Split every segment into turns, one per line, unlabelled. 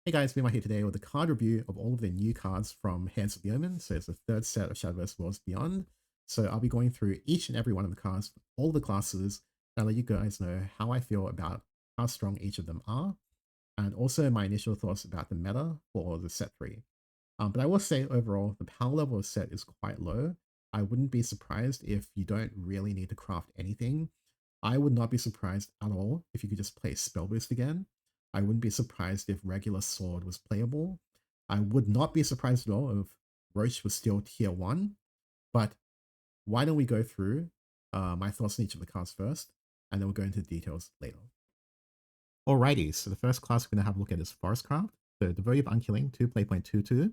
Hey guys, Mima here today with a card review of all of the new cards from Hands of the Omen. So it's the third set of Shadowverse Worlds Beyond. So I'll be going through each and every one of the cards, all the classes, and I'll let you guys know how I feel about how strong each of them are, and also my initial thoughts about the meta for the set 3. But I will say overall, the power level of set is quite low. I wouldn't be surprised if you don't really need to craft anything. I would not be surprised at all if you could just play Spell Boost again. I wouldn't be surprised if regular Sword was playable. I would not be surprised at all if Roach was still tier 1. But why don't we go through my thoughts on each of the cards first, and then we'll go into the details later. Alrighty, so the first class we're going to have a look at is Forestcraft. So Devotee of Unkilling, 2 play point 2/2.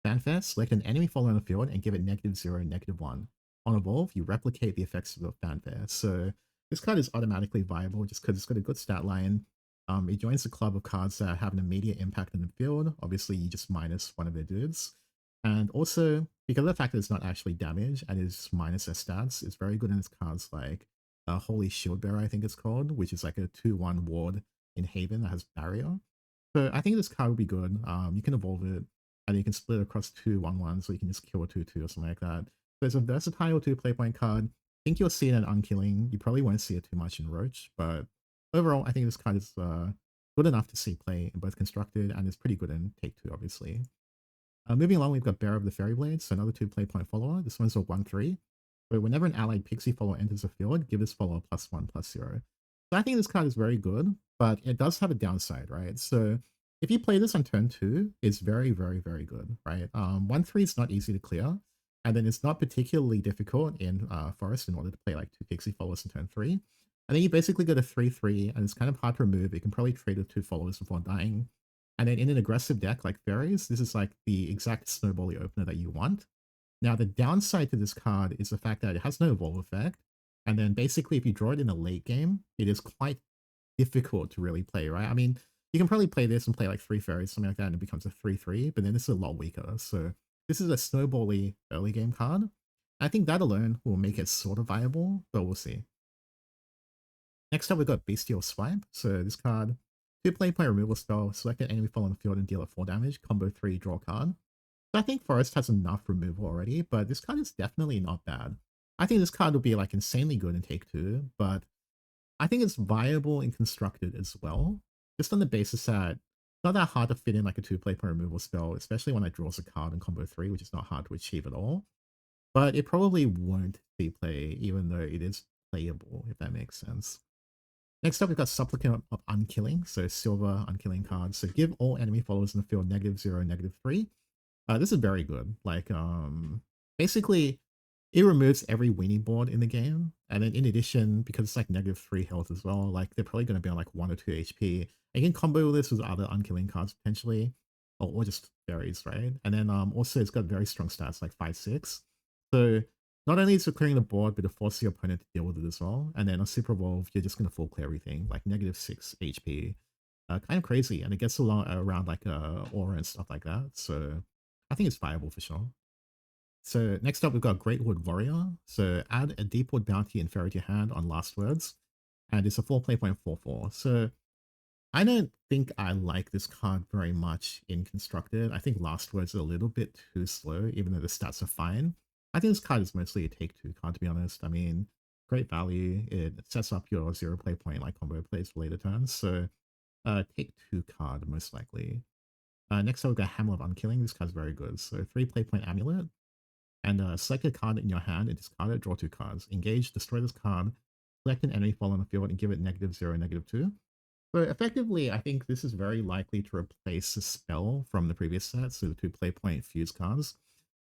Fanfare, select an enemy follower on the field and give it -0, -1. On evolve, you replicate the effects of the fanfare. So this card is automatically viable just because it's got a good stat line. It joins the club of cards that have an immediate impact on the field. Obviously, you just minus one of their dudes. And also, because of the fact that it's not actually damage and it's minus their stats, it's very good in its cards like Holy Shield Bearer, I think it's called, which is like a 2/1 ward in Haven that has barrier. So I think this card would be good. You can evolve it, and you can split it across 2/1/1, so you can just kill a 2/2 or something like that. So it's a versatile 2 play point card. I think you'll see it in Unkilling. You probably won't see it too much in Roach, but overall, I think this card is good enough to see play in both Constructed, and it's pretty good in Take 2, obviously. Moving along, we've got Bearer of the Fairy Blades, so another 2 play point follower. This one's a 1/3. But whenever an allied pixie follower enters the field, give this follower +1/+0. So I think this card is very good, but it does have a downside, right? So if you play this on turn 2, it's very, very, very good, right? 1/3 is not easy to clear, and then it's not particularly difficult in Forest in order to play like 2 pixie followers in turn 3. And then you basically go to 3/3, and it's kind of hard to remove. You can probably trade with 2 followers before dying. And then in an aggressive deck like Fairies, this is like the exact snowbally opener that you want. Now, the downside to this card is the fact that it has no evolve effect. And then basically, if you draw it in a late game, it is quite difficult to really play, right? I mean, you can probably play this and play like 3 Fairies, something like that, and it becomes a 3/3, but then this is a lot weaker. So this is a snowbally early game card. I think that alone will make it sort of viable, but we'll see. Next up, we've got Bestial Swipe. So this card, 2 play point removal spell, select an enemy fall on the field and deal it 4 damage, combo 3, draw card. So I think Forest has enough removal already, but this card is definitely not bad. I think this card will be like insanely good in Take 2, but I think it's viable in Constructed as well, just on the basis that it's not that hard to fit in like a 2 play point removal spell, especially when it draws a card in combo 3, which is not hard to achieve at all. But it probably won't see play, even though it is playable, if that makes sense. Next up, we've got Supplicant of Unkilling, so silver Unkilling cards. So give all enemy followers in the field -0, -3. This is very good. Like, basically, it removes every weenie board in the game, and then in addition, because it's like -3 health as well, like they're probably going to be on like 1 or 2 HP. You can combo this with other Unkilling cards potentially, or just fairies, right? And then also it's got very strong stats like 5/6. So not only is it clearing the board, but it forces your opponent to deal with it as well. And then on Super Evolve, you're just going to full clear everything, like -6 HP. Kind of crazy, and it gets along around like aura and stuff like that. So I think it's viable for sure. So next up, we've got Great Wood Warrior. So add a Deep Wood Bounty and Fairy to your hand on Last Words, and it's a 4 play point 4/4. So I don't think I like this card very much in Constructed. I think Last Words is a little bit too slow, even though the stats are fine. I think this card is mostly a Take 2 card, to be honest. I mean, great value. It sets up your 0 play point like combo plays for later turns. So Take 2 card, most likely. Next up, we've got Hammer of Unkilling. This card's very good. So 3 play point Amulet, and select a card in your hand and discard it, draw 2 cards. Engage, destroy this card, select an enemy fall on the field, and give it -0, -2. So effectively, I think this is very likely to replace the spell from the previous set, so the 2 play point fuse cards.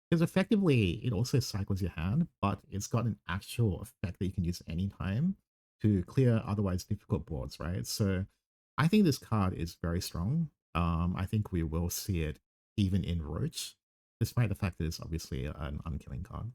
Because effectively, it also cycles your hand, but it's got an actual effect that you can use anytime to clear otherwise difficult boards, right? So I think this card is very strong. I think we will see it even in Roach, despite the fact that it's obviously an Unkilling card.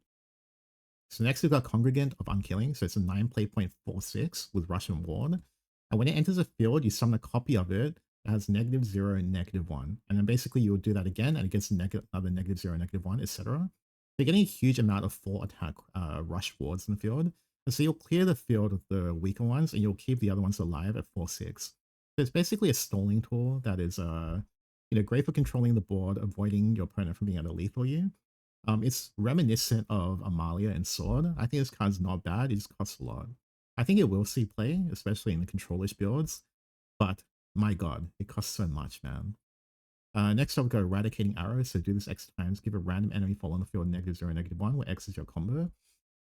So next we've got Congregant of Unkilling. So it's a 9 play point 4/6 with Russian Ward. And when it enters a field, you summon a copy of it that has -0, -1. And then basically you'll do that again and it gets another -0, -1, etc. You're getting a huge amount of 4 attack rush wards in the field. And so you'll clear the field of the weaker ones and you'll keep the other ones alive at 4/6. So it's basically a stalling tool that is great for controlling the board, avoiding your opponent from being able to lethal you. It's reminiscent of Amalia and Sword. I think this card's not bad, it just costs a lot. I think it will see play, especially in the controllish builds, but my god, it costs so much, man. Next up, we've got Eradicating Arrow. So do this X times. Give a random enemy fall on the field -0, -1, where X is your combo.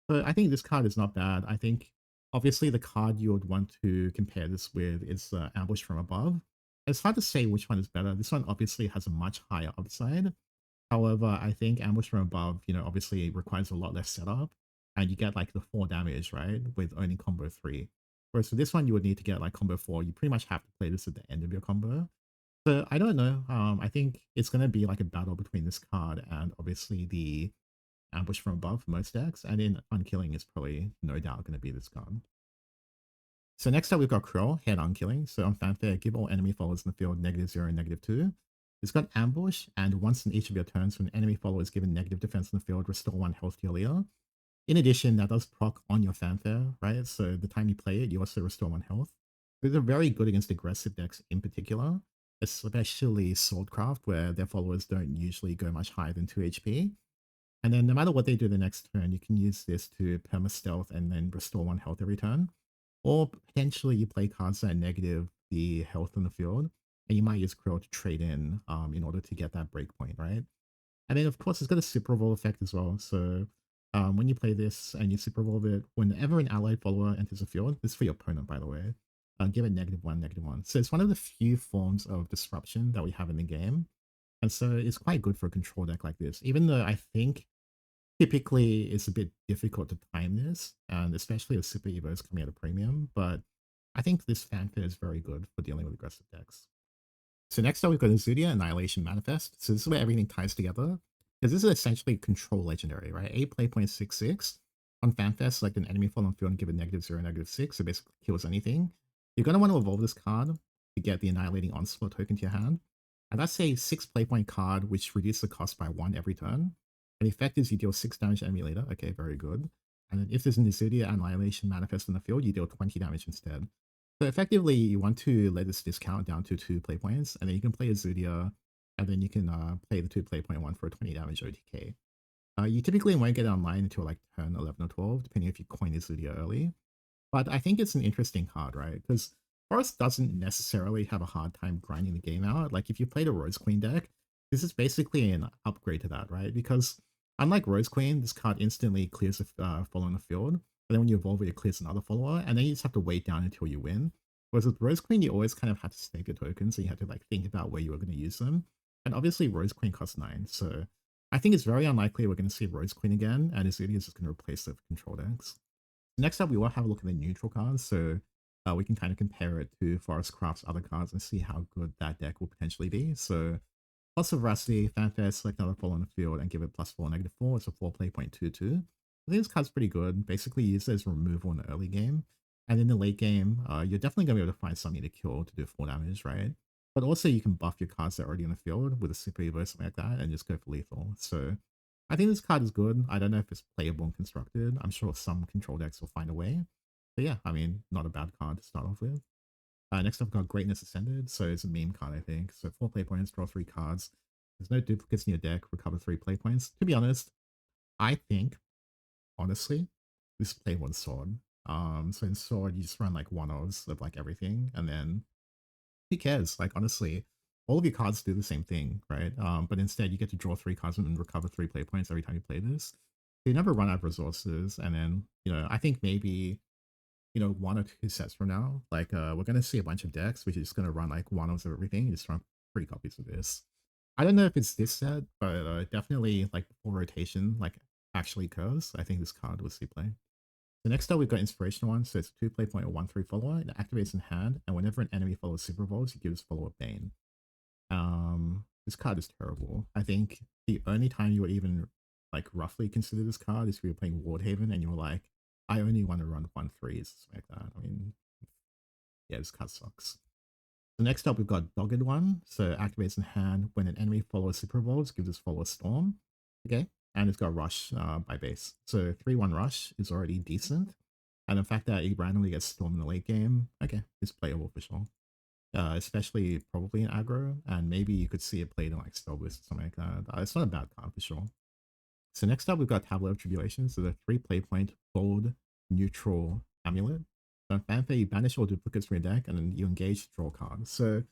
So I think this card is not bad. I think, obviously, the card you would want to compare this with is Ambush from Above. It's hard to say which one is better. This one obviously has a much higher upside. However, I think Ambush from Above, obviously requires a lot less setup. And you get like the 4 damage, right? With only combo 3. Whereas for this one, you would need to get like combo 4. You pretty much have to play this at the end of your combo. So I don't know. I think it's going to be like a battle between this card and obviously the Ambush from Above for most decks. And in Unkilling is probably no doubt going to be this card. So next up, we've got Krill, Head Unkilling. So on Fanfare, give all enemy followers in the field -0 and -2. It's got Ambush, and once in each of your turns, when an enemy follower is given negative defense in the field, restore 1 health to your leader. In addition, that does proc on your Fanfare, right? So the time you play it, you also restore 1 health. These are very good against aggressive decks in particular, especially Swordcraft, where their followers don't usually go much higher than 2 HP. And then no matter what they do the next turn, you can use this to perma-stealth and then restore 1 health every turn. Or potentially you play cards that negative the health on the field, and you might use Krill to trade in order to get that breakpoint, right? And then of course it's got a super evolve effect as well. So when you play this and you super evolve it, whenever an allied follower enters the field, this is for your opponent by the way, give it -1, -1. So it's one of the few forms of disruption that we have in the game. And so it's quite good for a control deck like this, even though I think typically it's a bit difficult to time this, and especially with Super Evos coming at a premium, but I think this Fanfare is very good for dealing with aggressive decks. So next up, we've got Azudia Annihilation Manifest. So this is where everything ties together, because this is essentially control legendary, right? 8 play point 6/6. On Fanfare, select an enemy fall on field and give it -0, -6, so basically kills anything. You're going to want to evolve this card to get the Annihilating Onslaught token to your hand. And that's a 6 play point card, which reduces the cost by 1 every turn. And the effect is you deal 6 damage to enemy leader. Okay, very good. And then if there's an Azudia Annihilation Manifest in the field, you deal 20 damage instead. So effectively, you want to let this discount down to 2 play points, and then you can play Azudia, and then you can play the 2 play point one for a 20 damage OTK. You typically won't get it online until like turn 11 or 12, depending if you coin Azudia early. But I think it's an interesting card, right? Because Forest doesn't necessarily have a hard time grinding the game out. Like if you played a Rose Queen deck, this is basically an upgrade to that, right? Because unlike Rose Queen, this card instantly clears a follower on the field. But then when you evolve it, it clears another follower, and then you just have to wait down until you win. Whereas with Rose Queen, you always kind of had to stake your tokens, so you had to like think about where you were going to use them. And obviously Rose Queen costs 9, so I think it's very unlikely we're going to see Rose Queen again, and Azudia is just going to replace it with control decks. Next up, we will have a look at the neutral cards, so we can kind of compare it to Forest Craft's other cards and see how good that deck will potentially be. So, plus of Veracity, Fanfare, select another fall on the field and give it +4, -4. It's a 4 play point 2/2. I think this card's pretty good. Basically, use it as removal in the early game. And in the late game, you're definitely going to be able to find something to kill to do 4 damage, right? But also, you can buff your cards that are already on the field with a Super Evo or something like that and just go for lethal. So, I think this card is good. I don't know if it's playable and constructed. I'm sure some control decks will find a way. But yeah, I mean, not a bad card to start off with. Next up, we've got Greatness Ascended. So it's a meme card, I think. So 4 play points, draw 3 cards. There's no duplicates in your deck, recover 3 play points. To be honest, I think, honestly, this is playable in Sword. So in Sword, you just run like one-ofs of like everything, and then who cares? Like, honestly, all of your cards do the same thing, right? But instead, you get to draw 3 cards and recover 3 play points every time you play this. So you never run out of resources, and then, I think maybe 1 or 2 sets from now, like we're gonna see a bunch of decks which is just gonna run like one-offs of everything. You just run 3 copies of this. I don't know if it's this set, but definitely like before rotation like actually occurs, I think this card will see play. So next up, we've got Inspiration one. So it's a 2 play point or 1/3 follower. It activates in hand, and whenever an enemy follower super evolves, it gives follower Bane. This card is terrible. I think the only time you would even like roughly consider this card is if you were playing Wardhaven and you were like, I only want to run 1/3s, something like that. I mean, yeah, this card sucks. So next up, we've got Dogged one. So activates in hand when an enemy follower super evolves, gives this follower Storm. Okay, and it's got Rush by base. So 3/1 Rush is already decent. And the fact that it randomly gets Storm in the late game, okay, it's playable for sure. especially probably in aggro, and maybe you could see it played in like Spellboost or something like that. It's not a bad card for sure. So next up, we've got Tablet of Tribulation. So the 3 play point gold neutral amulet. So in Fanfare, you banish all duplicates from your deck, and then you engage to draw cards. So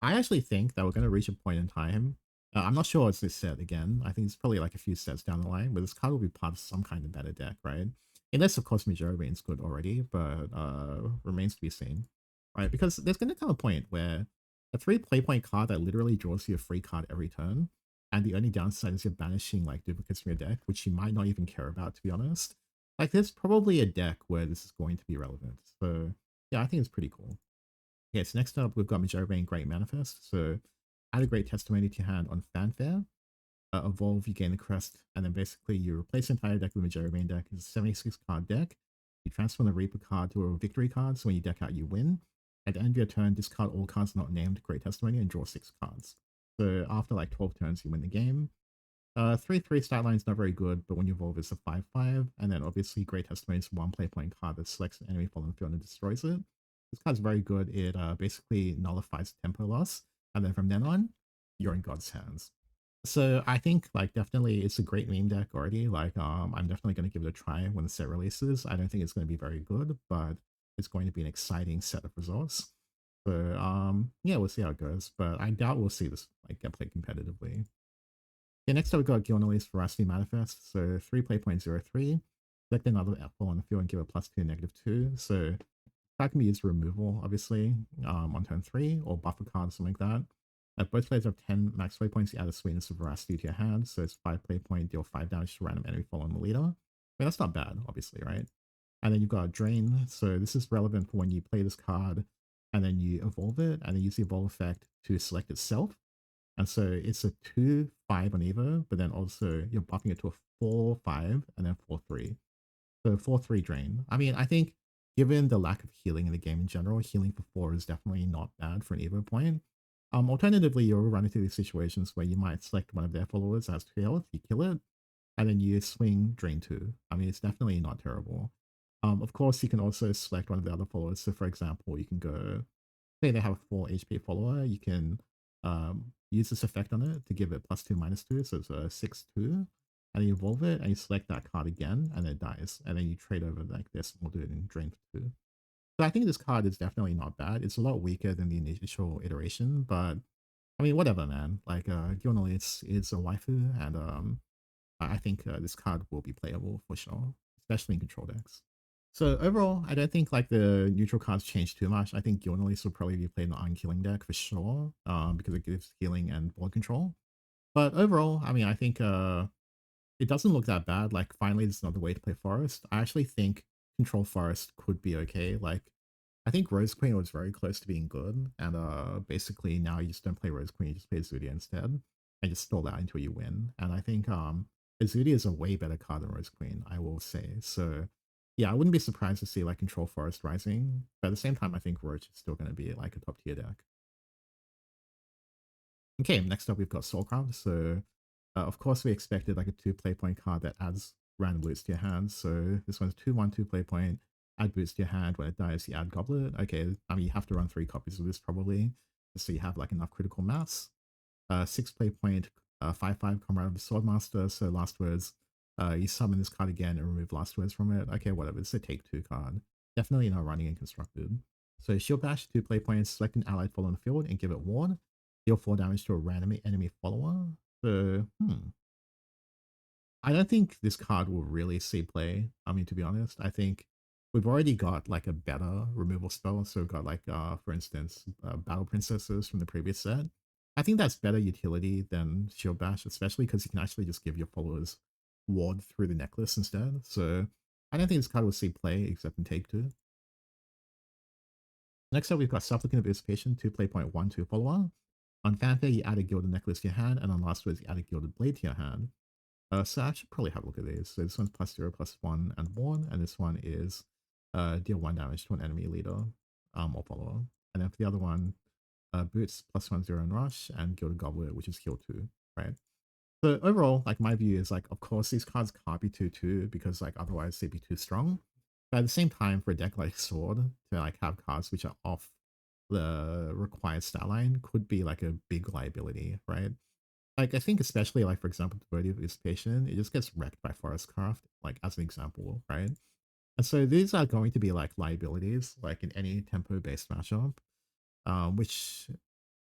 I actually think that we're going to reach a point in time. I'm not sure it's this set again. I think it's probably like a few sets down the line, but this card will be part of some kind of meta deck, right? Unless, of course, Majorian's good already, but remains to be seen, right? Because there's going to come a point where a 3 play point card that literally draws you a free card every turn, and the only downside is you're banishing like duplicates from your deck, which you might not even care about, to be honest. Like, there's probably a deck where this is going to be relevant. So yeah, I think it's pretty cool. Okay, so next up, we've got Majority Great Manifest. So add a Great Testimony to your hand on Fanfare. Evolve, you gain the crest, and then basically you replace the entire deck with Majority deck. It's a 76 card deck. You transform the Reaper card to a victory card, so when you deck out, you win. At the end of your turn, discard all cards not named Great Testimony and draw 6 cards. So after like 12 turns, you win the game. 3/3 stat line is not very good, but when you evolve, it's a 5/5, and then obviously Great Testimony is 1 play point card that selects an enemy fallen field and destroys it. This card's very good. It basically nullifies tempo loss, and then from then on, you're in God's hands. So I think like definitely it's a great meme deck already. Like I'm definitely going to give it a try when the set releases. I don't think it's going to be very good, but it's going to be an exciting set of results. So yeah, we'll see how it goes. But I doubt we'll see this like get played competitively. Okay, next up we got Gilnally's Veracity Manifest. So 3 play point 0/3. Select another apple on the field and give it +2, -2. So that can be used for removal, obviously, on turn 3, or buffer cards, something like that. Both players have 10 max play points. You add a Sweetness of Veracity to your hand, so it's 5 play point, deal 5 damage to random enemy following the leader. I mean, that's not bad, obviously, right? And then you've got Drain, so this is relevant for when you play this card, and then you evolve it, and then use the evolve effect to select itself. And so it's a 2/5 on Evo, but then also you're buffing it to a 4/5 and then 4/3. So 4/3 Drain. I mean, I think given the lack of healing in the game in general, healing for 4 is definitely not bad for an Evo point. Alternatively, you'll run into these situations where you might select one of their followers as 2 health, you kill it, and then you swing Drain 2. I mean, it's definitely not terrible. Of course, you can also select one of the other followers. So for example, you can go, say they have a 4 HP follower, you can use this effect on it to give it +2, -2, so it's a 6/2, and you evolve it, and you select that card again, and it dies, and then you trade over like this, we'll do it in Drain 2. So I think this card is definitely not bad. It's a lot weaker than the initial iteration, but I mean, whatever, man. Like, Gilnally, it's a waifu, and I think this card will be playable for sure, especially in control decks. So overall, I don't think like the neutral cards change too much. I think Gilnally will probably be played in the unkilling deck for sure, because it gives healing and board control. But overall, I mean, I think it doesn't look that bad. Like, finally, there's another way to play Forest. I actually think Control Forest could be okay. Like, I think Rose Queen was very close to being good, and basically now you just don't play Rose Queen, you just play Zudia instead, and just stall out until you win. And I think Zudia is a way better card than Rose Queen, I will say. So yeah, I wouldn't be surprised to see like Control Forest rising, but at the same time, I think Roach is still going to be like a top tier deck. Okay, next up we've got Soulcraft. So of course we expected like a 2 play point card that adds random boots to your hand. So this one's 2/1 2 play point. Add boots to your hand. When it dies, you add Goblet. Okay, I mean you have to run 3 copies of this probably, just so you have like enough critical mass. 6 play point, 5/5 Comrade of the Swordmaster. So last words, you summon this card again and remove last words from it. Okay, whatever. It's a take 2 card. Definitely not running and constructed. So Shield Bash, 2 play points. Select an allied follower on the field and give it Ward. Deal 4 damage to a random enemy follower. So, I don't think this card will really see play. I mean, to be honest, I think we've already got like a better removal spell. So we've got like, for instance, Battle Princesses from the previous set. I think that's better utility than Shield Bash, especially because you can actually just give your followers ward through the necklace instead. So I don't think this card will see play except in Take 2. Next up, we've got Supplicant of Usurpation, 2 play point 1/2 follower. On Fanfare, you add a Gilded Necklace to your hand, and on Last Words, you add a Gilded Blade to your hand. So I should probably have a look at these. So this one's +0, +1, and 1, and this one is deal 1 damage to an enemy leader or follower. And then for the other one, Boots +1, 0, and Rush, and Gilded Goblet, which is heal 2, right? So overall, like my view is like, of course, these cards can't be 2/2 because like otherwise they'd be too strong. But at the same time, for a deck like Sword to like have cards which are off the required stat line could be like a big liability, right? Like I think especially like for example, Devotee of Dissipation, it just gets wrecked by Forestcraft, like as an example, right? And so these are going to be like liabilities, like in any tempo-based matchup, which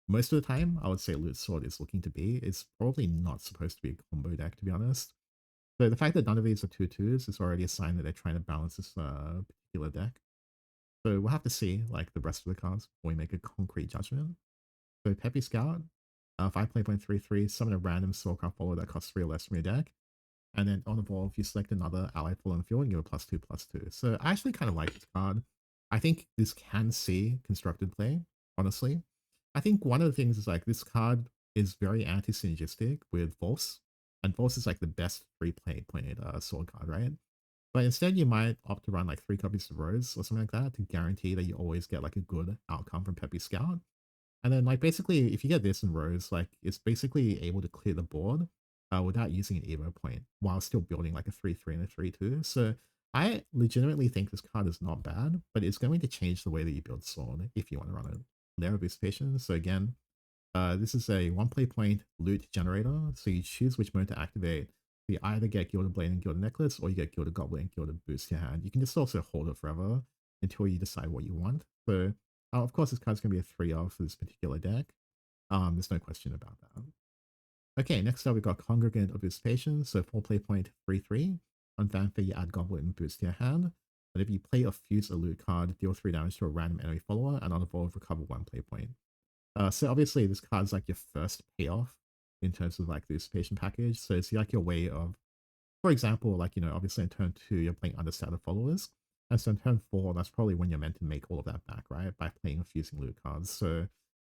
most of the time I would say Loot Sword is looking to be. It's probably not supposed to be a combo deck, to be honest. So the fact that none of these are 2/2s is already a sign that they're trying to balance this particular deck. So we'll have to see like the rest of the cards before we make a concrete judgment. So Peppy Scout, 5 play 3/3, summon a random Soulcraft follower that costs 3 or less from your deck. And then on evolve, you select another allied follower on the field and give a +2/+2. So I actually kind of like this card. I think this can see constructed play, honestly. I think one of the things is like this card is very anti-synergistic with Volse. And Volse is like the best free play played sword card, right? But instead you might opt to run like 3 copies of Rose or something like that to guarantee that you always get like a good outcome from Peppy Scout. And then like basically if you get this in Rose, like it's basically able to clear the board without using an Evo point while still building like a 3/3 and a 3/2. So I legitimately think this card is not bad, but it's going to change the way that you build Sword if you want to run it. Lair of Dissipation. So again, this is a 1 play point loot generator. So you choose which mode to activate. You either get Gilded Blade and Gilded Necklace, or you get Gilded Goblet and Gilded Boost to your hand. You can just also hold it forever until you decide what you want. So of course, this card's going to be a 3 for this particular deck. There's no question about that. Okay, next up we've got Congregant of Dissipation. So 4 play point 3/3. On Fanfare, you add Goblet and Boost to your hand. But if you play or fuse a loot card, deal 3 damage to a random enemy follower, and on evolve, recover 1 play point. So obviously this card's like your first payoff in terms of like the Dissipation package. So it's like your way of, for example, like, you know, obviously in turn 2, you're playing understated followers. And so in turn 4, that's probably when you're meant to make all of that back, right? By playing or fusing loot cards. So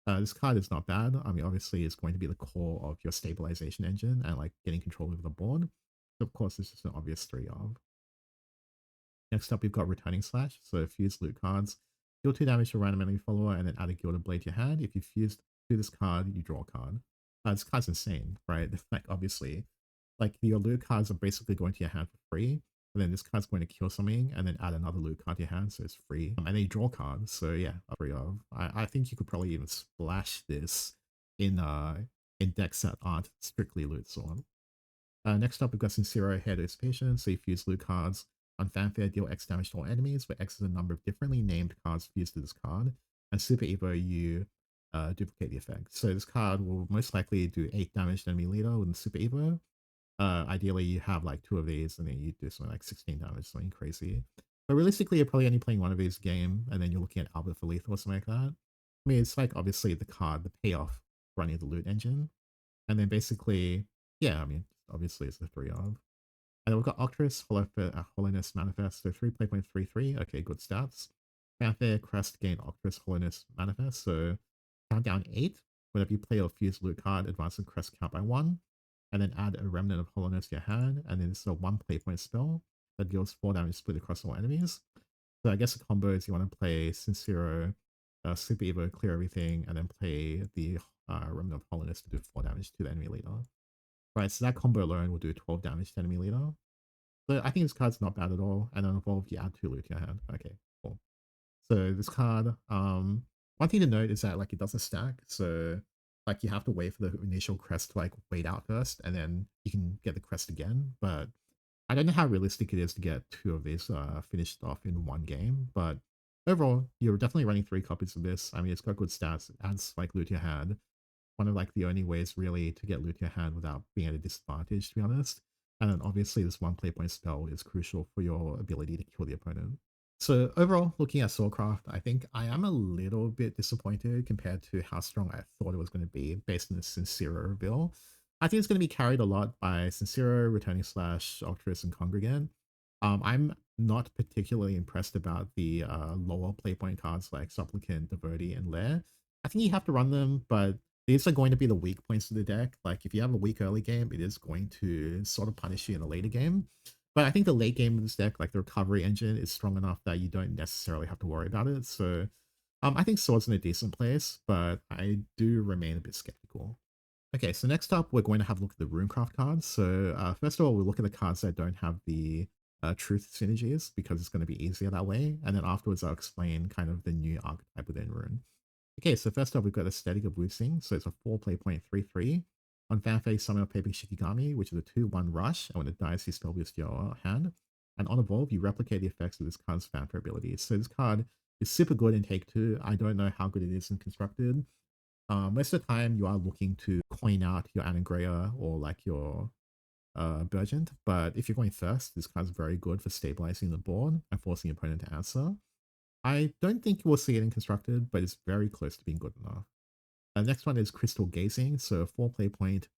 this card is not bad. I mean, obviously it's going to be the core of your stabilization engine and like getting control over the board. So of course, this is an obvious 3 of. Next up, we've got Returning Slash. So fuse loot cards. Deal 2 damage to a random enemy follower and then add a Gilded Blade to your hand. If you fuse to this card, you draw a card. This card's insane, right? Like, obviously, like your loot cards are basically going to your hand for free. And then this card's going to kill something and then add another loot card to your hand, so it's free. And then you draw cards, so yeah, free of. I think you could probably even splash this in decks that aren't strictly loot sword. Next up, we've got Sincero Heirs Dissipation. So you fuse loot cards. On Fanfare, deal X damage to all enemies, where X is a number of differently named cards fused to this card. And Super Evo, you duplicate the effect. So this card will most likely do 8 damage to enemy leader with Super Evo. Ideally, you have like 2 of these, and then you do something like 16 damage, something crazy. But realistically, you're probably only playing 1 of these game, and then you're looking at Albert for lethal or something like that. I mean, it's like obviously the card, the payoff running the loot engine. And then basically, yeah, I mean, obviously it's the 3 of. And then we've got Octress, Hollowness Manifest, so 3 play point 3/3. Okay, good stats. Fanfare, Crest, gain Octress, Hollowness Manifest, so countdown 8. Whenever you play or fuse loot card, advance the Crest count by 1. And then add a Remnant of Hollowness to your hand, and then it's a 1 play point spell that deals 4 damage split across all enemies. So I guess the combo is you want to play Sincero, Super Evo, clear everything, and then play the Remnant of Hollowness to do 4 damage to the enemy leader. Right, so that combo alone will do 12 damage to enemy leader. So I think this card's not bad at all. And on evolve, you add 2 loot to your hand. Okay, cool. So this card, one thing to note is that like it doesn't stack. So like you have to wait for the initial crest to like wait out first, and then you can get the crest again. But I don't know how realistic it is to get 2 of these finished off in 1 game. But overall, you're definitely running 3 copies of this. I mean, it's got good stats. It adds like loot to your hand. One of like the only ways really to get loot to your hand without being at a disadvantage, to be honest. And then obviously this 1 play point spell is crucial for your ability to kill the opponent. So overall, looking at Soulcraft, I think I am a little bit disappointed compared to how strong I thought it was going to be based on the Sincero reveal. I think it's going to be carried a lot by Sincero, Returning Slash, Octress, and Congregant. I'm not particularly impressed about the lower playpoint cards like Supplicant, Devotee, and Lair. I think you have to run them, but these are going to be the weak points of the deck. Like if you have a weak early game, it is going to sort of punish you in a later game. But I think the late game of this deck, like the recovery engine, is strong enough that you don't necessarily have to worry about it. So I think Sword's in a decent place, but I do remain a bit skeptical. Okay, so next up, we're going to have a look at the Runecraft cards. So first of all, we'll look at the cards that don't have the truth synergies because it's going to be easier that way. And then afterwards, I'll explain kind of the new archetype within Rune. Okay, so first up, we've got Aesthetic of Wuxing. So it's a 4 play point 3/3. On fan phase, summon a Paper Shikigami, which is a 2/1 rush, and when it dies, you spell boost your hand. And on evolve, you replicate the effects of this card's fanfare abilities. So this card is super good in Take 2. I don't know how good it is in Constructed. Most of the time, you are looking to coin out your Anangrea or like your Burgeant, but if you're going first, this card's very good for stabilizing the board and forcing your opponent to answer. I don't think you will see it in Constructed, but it's very close to being good enough. Next one is Crystal Gazing. So 4 play point,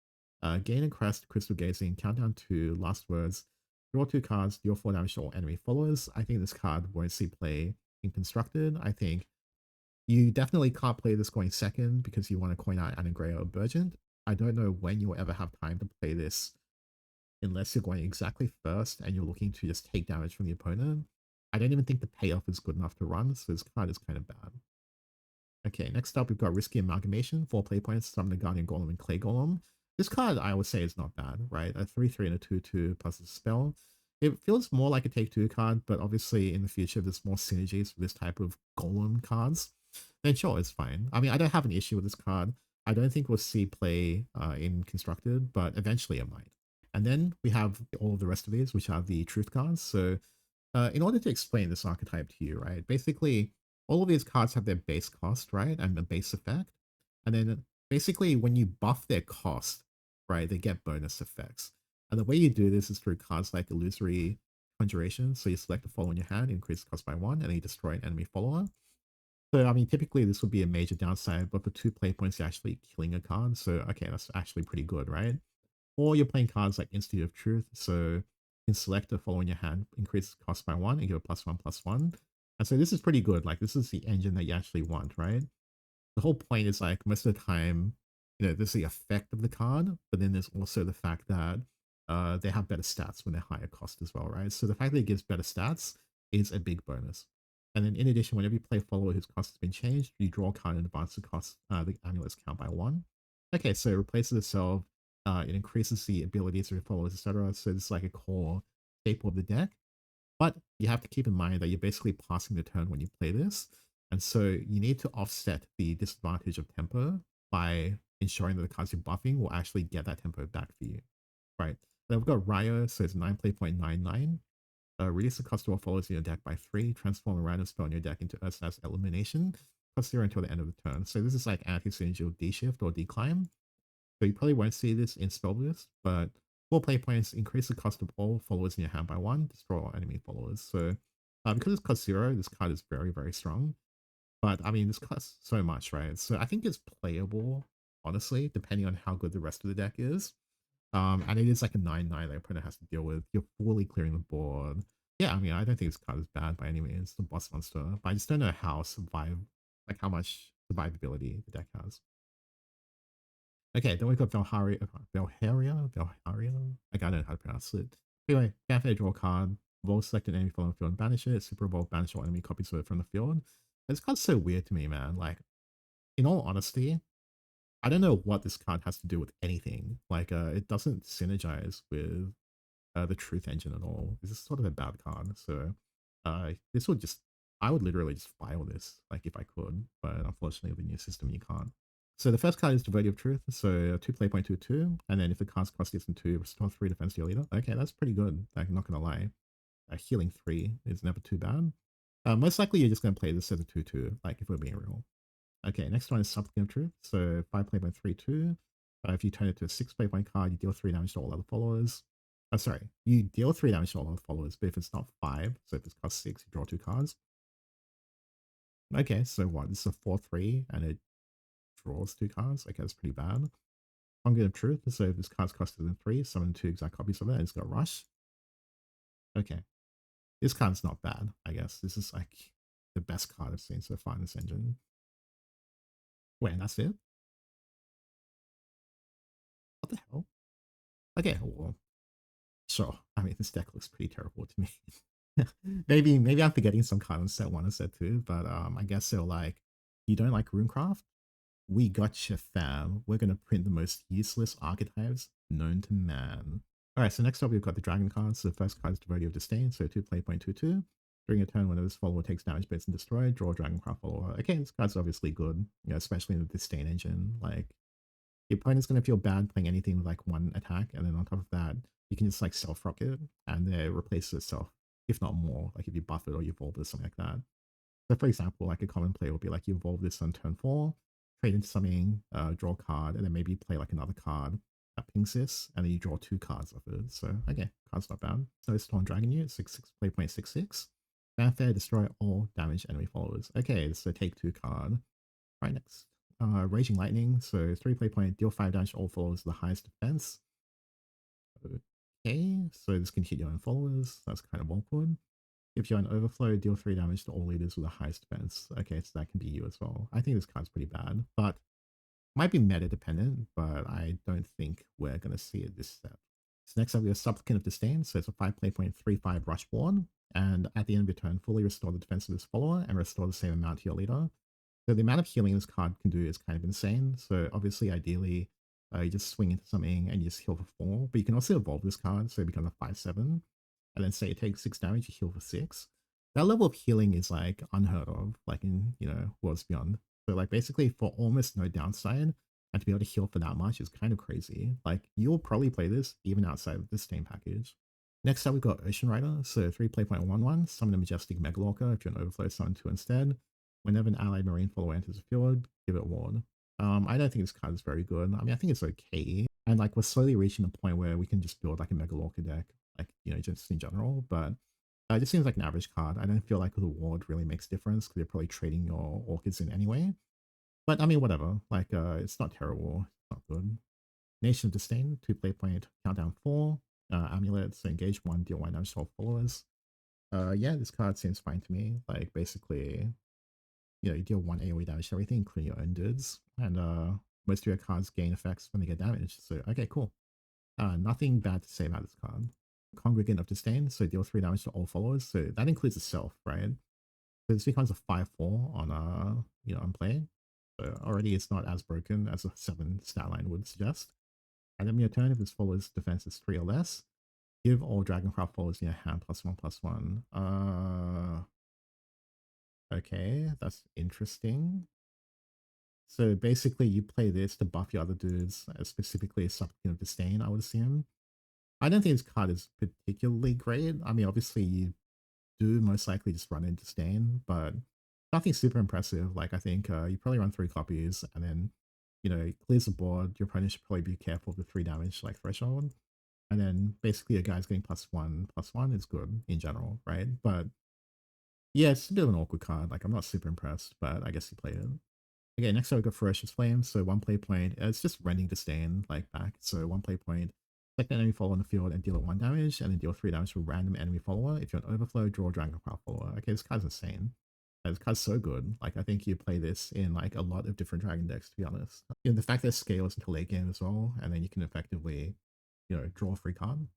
gain and crest, Crystal Gazing, countdown to last words, draw 2 cards, deal 4 damage to all enemy followers. I think this card won't see play in Constructed. I think you definitely can't play this going second because you want to coin out Anangrea or Burgeant. I don't know when you'll ever have time to play this unless you're going exactly first and you're looking to just take damage from the opponent. I don't even think the payoff is good enough to run, so this card is kind of bad. Okay, next up we've got Risky Amalgamation, 4 play points, summon a Guardian Golem and Clay Golem. This card I would say is not bad, right? A 3/3 and a 2/2 plus a spell. It feels more like a Take 2 card, but obviously in the future there's more synergies for this type of Golem cards. Then sure, it's fine. I mean, I don't have an issue with this card. I don't think we'll see play in Constructed, but eventually it might. And then we have all of the rest of these, which are the Truth cards. So in order to explain this archetype to you, right, basically all of these cards have their base cost, right, and a base effect. And then basically when you buff their cost, right, they get bonus effects. And the way you do this is through cards like Illusory Conjuration. So you select a follower in your hand, increase the cost by 1, and then you destroy an enemy follower. So, I mean, typically this would be a major downside, but for 2 play points, you're actually killing a card. So, okay, that's actually pretty good, right? Or you're playing cards like Institute of Truth. So, you can select a follower in your hand, increase the cost by 1, and give a +1/+1. And so this is pretty good. Like, this is the engine that you actually want, right? The whole point is like most of the time, you know, there's the effect of the card, but then there's also the fact that they have better stats when they're higher cost as well, right? So the fact that it gives better stats is a big bonus. And then in addition, whenever you play a follower whose cost has been changed, you draw a card and advance the cost, the amulet's count by 1. Okay, so it replaces itself, it increases the abilities of your followers, etc. So it's like a core staple of the deck. But you have to keep in mind that you're basically passing the turn when you play this. And so you need to offset the disadvantage of tempo by ensuring that the cards you're buffing will actually get that tempo back for you. Right. Then we've got Ryo, so it's 9 play point 9/9. Reduce the cost of all follows in your deck by 3. Transform a random spell in your deck into Ursa's Elimination. Cost 0 until the end of the turn. So this is like anti-synergy of D-Shift or D-Climb. So you probably won't see this in spell boost, but 4 play points, increase the cost of all followers in your hand by 1, destroy all enemy followers. So because it's cost 0, this card is very, very strong. But I mean, this costs so much, right? So I think it's playable, honestly, depending on how good the rest of the deck is. And it is like a 9/9 that your opponent has to deal with. You're fully clearing the board. Yeah, I mean, I don't think this card is bad by any means. It's a boss monster, but I just don't know how like how much survivability the deck has. Okay, then we've got Velharia. I don't know how to pronounce it. Anyway, Cafe draw a card. Evolve select an enemy from the field and banish it. Super Evolve banish all enemy copies of it from the field. This card's so weird to me, man. Like, in all honesty, I don't know what this card has to do with anything. Like, it doesn't synergize with the Truth Engine at all. This is sort of a bad card. So, this would just, I would literally just file this, like, if I could. But unfortunately, with the new system, you can't. So the first card is Devotee of Truth, so 2 play point 2/2, and then if the card's cost isn't 2, restore 3 defense to your leader. Okay, that's pretty good. I'm not gonna lie. Healing 3 is never too bad. Most likely you're just gonna play this as a 2/2, like if we're being real. Okay, next one is Supplicant of Truth, so 5 play point 3/2. If you turn it to a 6 play point card, you deal 3 damage to all other followers. Sorry, you deal 3 damage to all other followers, but if it's not 5, so if it's cost 6, you draw 2 cards. Okay, so what? This is a 4/3, and it draws 2 cards. Okay, that's pretty bad. Hunger of Truth, so if this card's costed than 3, summon 2 exact copies of it, and it's got Rush. Okay. This card's not bad, I guess. This is like the best card I've seen so far in this engine. Wait, and that's it? What the hell? Okay, well, sure. I mean, this deck looks pretty terrible to me. maybe I'm forgetting some card on set 1 and set 2, but I guess they're like, you don't like Runecraft? We gotcha, fam. We're gonna print the most useless archetypes known to man. Alright, so next up we've got the Dragon cards. So the first card is Devotee of Disdain, so 2 play point 2/2. During a turn, whenever this follower takes damage but isn't destroyed, draw a Dragoncraft follower. Okay, this card's obviously good, you know, especially in the Disdain engine. Like, your opponent's going to feel bad playing anything with like one attack, and then on top of that, you can just like self rocket and then it replaces itself, if not more, like if you buff it or you evolve it or something like that. So for example, like a common play will be like you evolve this on turn 4, trade into something, draw a card, and then maybe play like another card that pings this, and then you draw 2 cards off it. So okay, card's not bad. So it's Storm Dragon Unit, 6/6 play point 6/6. Fanfare, destroy all damage enemy followers. Okay, this is a take 2 card. Right next. Raging Lightning, so 3 play point, deal 5 damage to all followers, the highest defense. Okay, so this can hit your own followers, that's kind of awkward. If you're an overflow, deal 3 damage to all leaders with the highest defense. Okay, so that can be you as well. I think this card's pretty bad, but might be meta dependent, but I don't think we're going to see it this set. So next up we have Supplicant of Disdain, so it's a 5 play point 3/5 rush board, and at the end of your turn, fully restore the defense of this follower and restore the same amount to your leader. So the amount of healing this card can do is kind of insane. So obviously, ideally, you just swing into something and you just heal for 4. But you can also evolve this card, so it becomes a 5/7. And then say it takes 6 damage, you heal for 6. That level of healing is like unheard of, like in, you know, Worlds Beyond. So like basically for almost no downside, and to be able to heal for that much is kind of crazy. Like you'll probably play this even outside of the Steam package. Next up, we've got Ocean Rider, so 3 play point 1/1, summon a Majestic Megalorca if you're an Overflow, summon 2 instead. Whenever an allied marine follower enters the field, give it ward. I don't think this card is very good. I mean, I think it's okay. And like we're slowly reaching a point where we can just build like a Megalorca deck, like, you know, just in general. But it just seems like an average card. I don't feel like the ward really makes difference because you're probably trading your orchids in anyway. But I mean, whatever. Like, it's not terrible. It's not good. Nation of Disdain, 2 play point, countdown 4. Amulet, so engage 1, deal 1 damage to all followers. Yeah, this card seems fine to me. Like, basically, you know, you deal 1 AoE damage to everything, including your own dudes. And most of your cards gain effects when they get damaged. So, okay, cool. Nothing bad to say about this card. Congregant of Disdain, so deal 3 damage to all followers. So that includes itself, right? So this becomes a 5/4 on you know, on play. So already it's not as broken as a 7 stat line would suggest. And then your turn, if this follower's defense is 3 or less, give all Dragoncraft followers in your hand +1/+1. Okay, that's interesting. So basically you play this to buff your other dudes, specifically Supplicant of Disdain, I would assume. I don't think this card is particularly great. I mean, obviously you do most likely just run into Disdain, but nothing super impressive. Like I think you probably run 3 copies and then, you know, it clears the board. Your opponent should probably be careful of the 3 damage like threshold. And then basically a guy's getting +1/+1 is good in general, right? But yeah, it's a bit of an awkward card. Like I'm not super impressed, but I guess you play it. Okay, next up we got Ferocious Flame. So 1 play point, it's just rending Disdain like back. So 1 play point, select an enemy follower on the field and deal it 1 damage, and then deal 3 damage to a random enemy follower. If you're an overflow, draw a Dragoncraft follower. Okay, this card's insane. This card's so good. Like I think you play this in like a lot of different dragon decks, to be honest. You know, the fact that it scales into late game as well, and then you can effectively, you know, draw a free card.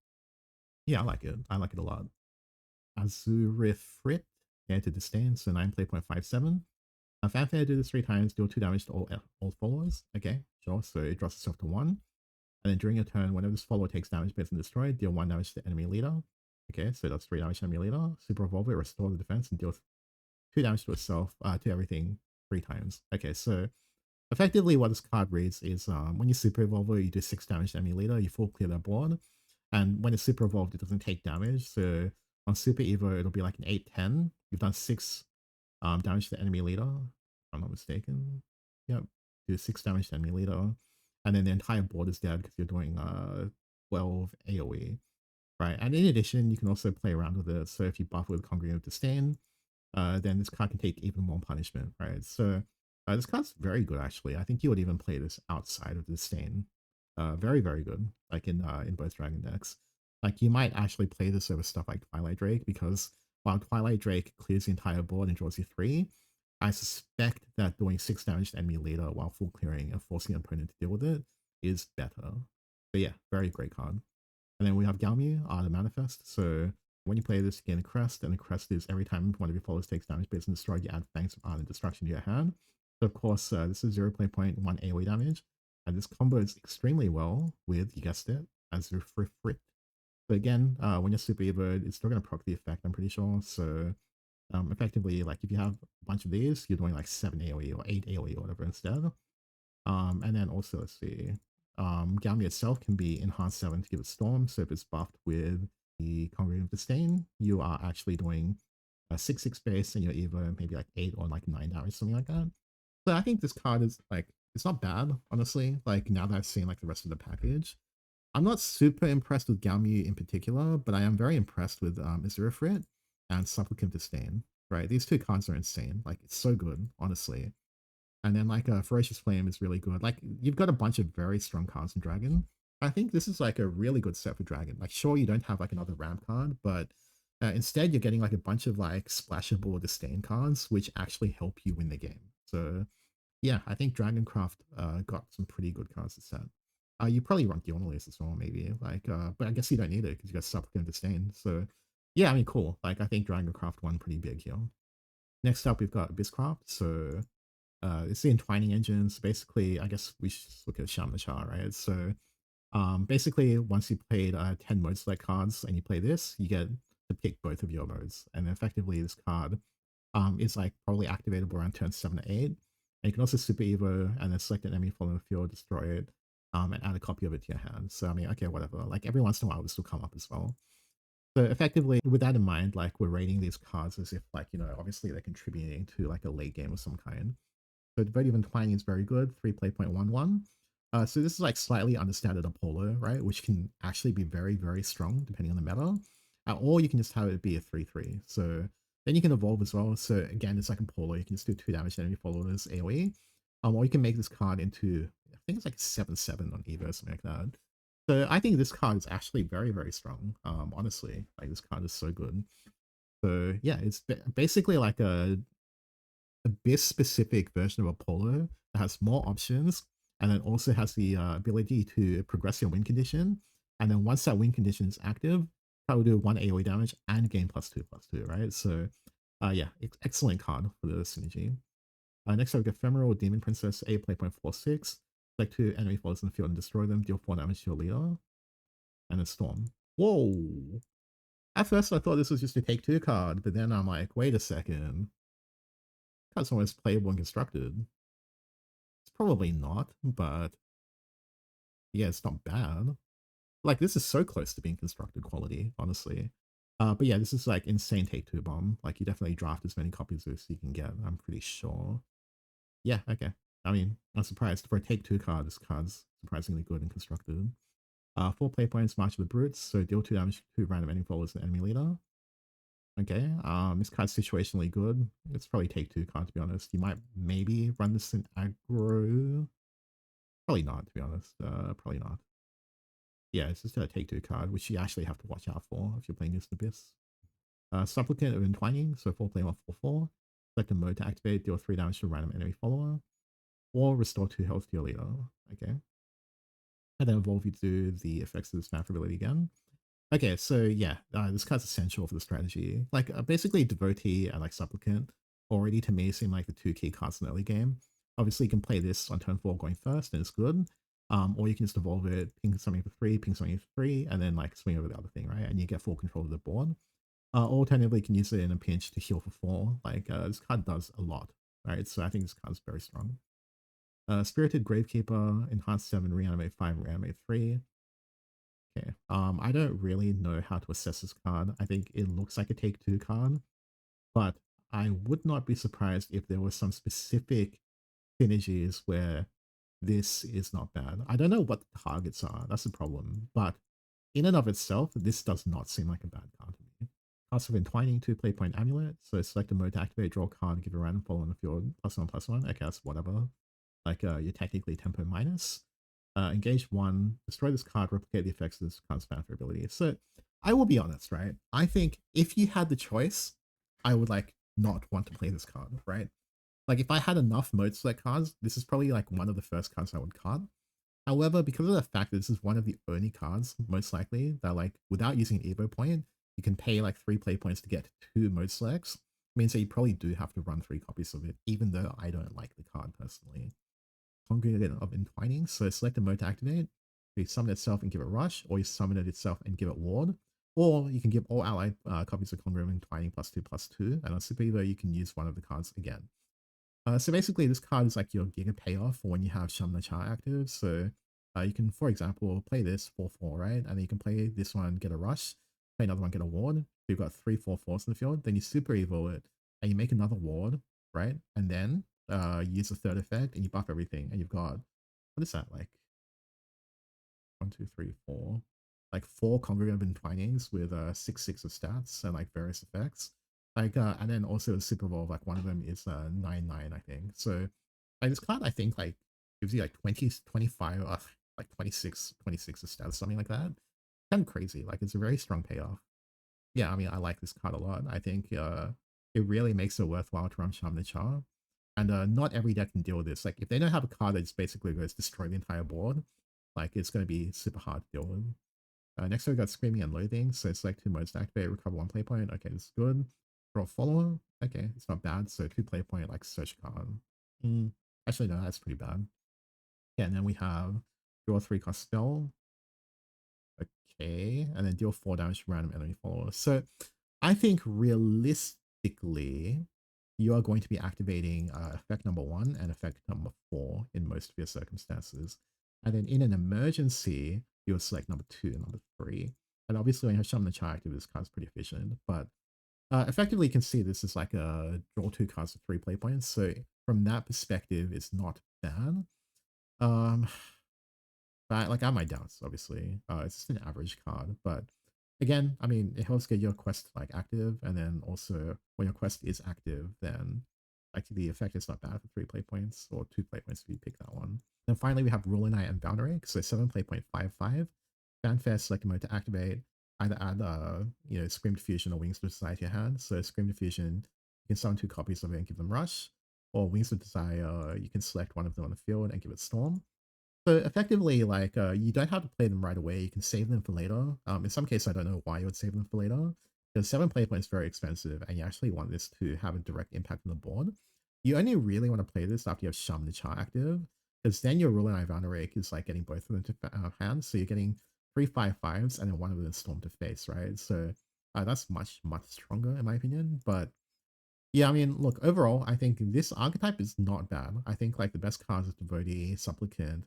Yeah, I like it. I like it a lot. Azurifrit, to Disdain, so 9 play point 5/7. Fanfare, do this 3 times, deal 2 damage to all followers. Okay, sure. So it drops itself to 1. And then during your turn, whenever this follower takes damage based on destroyed, deal 1 damage to the enemy leader. Okay, so that's 3 damage to enemy leader. Super Evolve it, restore the defense, and deal 2 damage to itself, to everything 3 times. Okay, so effectively what this card reads is when you Super Evolve it, you do 6 damage to enemy leader, you full clear their board. And when it's Super Evolved, it doesn't take damage. So on Super Evo, it'll be like an 8/10. You've done 6 damage to the enemy leader, if I'm not mistaken. Yep, do 6 damage to enemy leader, and then the entire board is dead because you're doing 12 AoE, right? And in addition, you can also play around with it. So if you buff with Congregant of Disdain, then this card can take even more punishment, right? So this card's very good actually. I think you would even play this outside of Disdain. Very, very good, like in both dragon decks. Like you might actually play this over stuff like Twilight Drake, because while Twilight Drake clears the entire board and draws you 3, I suspect that doing 6 damage to enemy leader while full clearing and forcing an opponent to deal with it is better. But yeah, very great card. And then we have Galmu, Art of Manifest. So when you play this, you gain a crest, and the crest is every time one of your followers takes damage based on destroyed, you add Fangs of Art and Destruction to your hand. So of course, this is 0.1 AoE damage. And this combos extremely well with, you guessed it, Azurifrit. So again, when you're Super Evoed, it's still going to proc the effect, I'm pretty sure. So Effectively, like if you have a bunch of these, you're doing like 7 AoE or 8 AoE or whatever instead. And then also, let's see, Galmi itself can be enhanced 7 to give it Storm. So if it's buffed with the Congregation of Disdain, you are actually doing a 6/6 base and you're either maybe like 8 or like 9 damage, something like that. So I think this card is like, it's not bad, honestly. Like now that I've seen like the rest of the package, I'm not super impressed with Galmu in particular, but I am very impressed with Azurifrit and Supplicant Disdain. Right, these two cards are insane. Like it's so good, honestly. And then like Ferocious Flame is really good. Like you've got a bunch of very strong cards in Dragon. I think this is like a really good set for Dragon. Like sure, you don't have like another ramp card, but instead you're getting like a bunch of like splashable disdain cards, which actually help you win the game. So yeah, I think Dragoncraft got some pretty good cards to set. You probably run Diornalis as well, maybe. Like, but I guess you don't need it because you got Supplicant Disdain. So yeah, I mean, cool. Like I think Dragoncraft won pretty big here. Next up, we've got Abysscraft. So it's the entwining engines. Basically, I guess we should look at Shamnachar, right? So basically, once you played 10 mode select cards and you play this, you get to pick both of your modes. And effectively, this card is like probably activatable around turn 7 to 8. And you can also Super Evo and then select an enemy following the field, destroy it, and add a copy of it to your hand. So, I mean, okay, whatever. Like every once in a while, it will still come up as well. So effectively, with that in mind, like we're rating these cards as if like, you know, obviously they're contributing to like a late game of some kind. So Devotive Entwining is very good, 3 play 0.11. So this is like slightly understanded Apollo, right? Which can actually be very, very strong depending on the meta. Or you can just have it be a 3/3. So then you can evolve as well. So again, it's like Apollo. You can just do 2 damage to enemy followers AoE. Or you can make this card into, I think it's like 7/7 on Evo or something like that. So I think this card is actually very, very strong. Honestly, like this card is so good. So yeah, it's basically like a Abyss specific version of Apollo that has more options and then also has the ability to progress your win condition. And then once that win condition is active, that will do 1 AoE damage and gain +2/+2, right? So yeah, excellent card for the synergy. Next up, we got Ephemeral Demon Princess, A play 0.46. Select 2 enemy followers in the field and destroy them, deal 4 damage to your leader. And then Storm. Whoa! At first I thought this was just a take 2 card, but then I'm like, wait a second. That's almost playable and constructed. It's probably not, but yeah, it's not bad. Like this is so close to being constructed quality, honestly. But yeah, this is like insane take 2 bomb. Like you definitely draft as many copies of this as you can get, I'm pretty sure. Yeah, okay. I mean, I'm surprised. For a take 2 card, this card's surprisingly good and constructed. 4 play points, March of the Brutes, so deal 2 damage to random enemy followers and enemy leader. Okay, this card's situationally good. It's probably take 2 card, to be honest. You might maybe run this in aggro. Probably not, to be honest. Probably not. Yeah, it's just a take 2 card, which you actually have to watch out for if you're playing against Abyss. Supplicant of Entwining, so 4 play 1/4/4. Select a mode to activate, deal 3 damage to a random enemy follower. Or restore 2 health to your leader. Okay. And then evolve you to the effects of this map ability again. Okay, so yeah, this card's essential for the strategy. Like, basically Devotee and like Supplicant already to me seem like the 2 key cards in the early game. Obviously, you can play this on turn 4 going first, and it's good. Or you can just evolve it, ping something for 3, ping something for 3, and then like swing over the other thing, right? And you get full control of the board. Alternatively, you can use it in a pinch to heal for 4. Like, this card does a lot, right? So I think this card's very strong. Spirited Gravekeeper, Enhanced 7, Reanimate 5, Reanimate 3. Okay. I don't really know how to assess this card. I think it looks like a take 2 card, but I would not be surprised if there was some specific synergies where this is not bad. I don't know what the targets are. That's the problem. But in and of itself, this does not seem like a bad card to me. Cost of Entwining, 2 play point Amulet. So select a mode to activate, draw a card, give a random follow on the field, +1/+1. Okay, that's whatever. Like, you're technically tempo minus. Engage 1, destroy this card, replicate the effects of this card's fanfare ability. So I will be honest, right? I think if you had the choice, I would like not want to play this card, right? Like if I had enough mode select cards, this is probably like one of the first cards I would cut. However, because of the fact that this is one of the only cards, most likely, that like without using an Evo point, you can pay like 3 play points to get 2 mode selects, means that you probably do have to run 3 copies of it, even though I don't like the card personally. Congregation of Entwining, so select a mode to activate. You summon itself and give it Rush, or you summon it itself and give it Ward. Or you can give all allied copies of Congruent Twining +2/+2, and on Super Evo you can use one of the cards again. So basically, this card is like your Giga payoff for when you have Shaman Char active. So you can, for example, play this 4/4, right? And then you can play this one, get a rush, play another one, get a ward. So you've got 3 4/4s in the field. Then you Super Evo it, and you make another ward, right? And then you use the third effect, and you buff everything. And you've got, what is that, like 1, 2, 3, 4, like 4 congregant entwinings with 6/6 of stats and like various effects. Like and then also the super evolve, like one of them is 9/9, I think. So like this card I think like gives you like 20, 25, like 26 of stats, something like that. Kind of crazy. Like it's a very strong payoff. Yeah, I mean I like this card a lot. I think it really makes it worthwhile to run Shaman Char. And not every deck can deal with this. Like if they don't have a card that just basically goes destroy the entire board, like it's going to be super hard to deal with. Next we got Screaming and Loathing. So select 2 modes to activate, recover 1 play point. Okay, this is good. Draw Follower. Okay, it's not bad. So 2 play point, like search card. Actually, no, that's pretty bad. Yeah, and then we have draw 3 cost spell. Okay, and then deal 4 damage to random enemy followers. So I think realistically, you are going to be activating effect number 1 and effect number 4 in most of your circumstances. And then in an emergency, you'll select number 2 and number 3. And obviously when you have Shaman Char active, this card's pretty efficient. But effectively you can see this is like a draw 2 cards for 3 play points. So from that perspective, it's not bad. But like I have my doubts, obviously. It's just an average card, but again, I mean, it helps get your quest like active, and then also when your quest is active, then like the effect is not bad for 3 play points or 2 play points if you pick that one. Then finally, we have Ruler Knight and Boundary, so 7 play point 5/5. Fanfare select mode to activate. Either add Scream Diffusion or Wings of Desire to your hand. So Scream Diffusion, you can summon 2 copies of it and give them Rush, or Wings of Desire, you can select one of them on the field and give it Storm. So effectively, like, you don't have to play them right away. You can save them for later. In some cases, I don't know why you would save them for later. Because 7 play points is very expensive, and you actually want this to have a direct impact on the board. You only really want to play this after you have Shaman Char active, because then your Ruler and Ivanarake is like getting both of them to hand. So you're getting 3 5/5s, and then one of them is Storm to face, right? So that's much, much stronger in my opinion. But yeah, I mean, look, overall, I think this archetype is not bad. I think like the best cards is Devotee, Supplicant,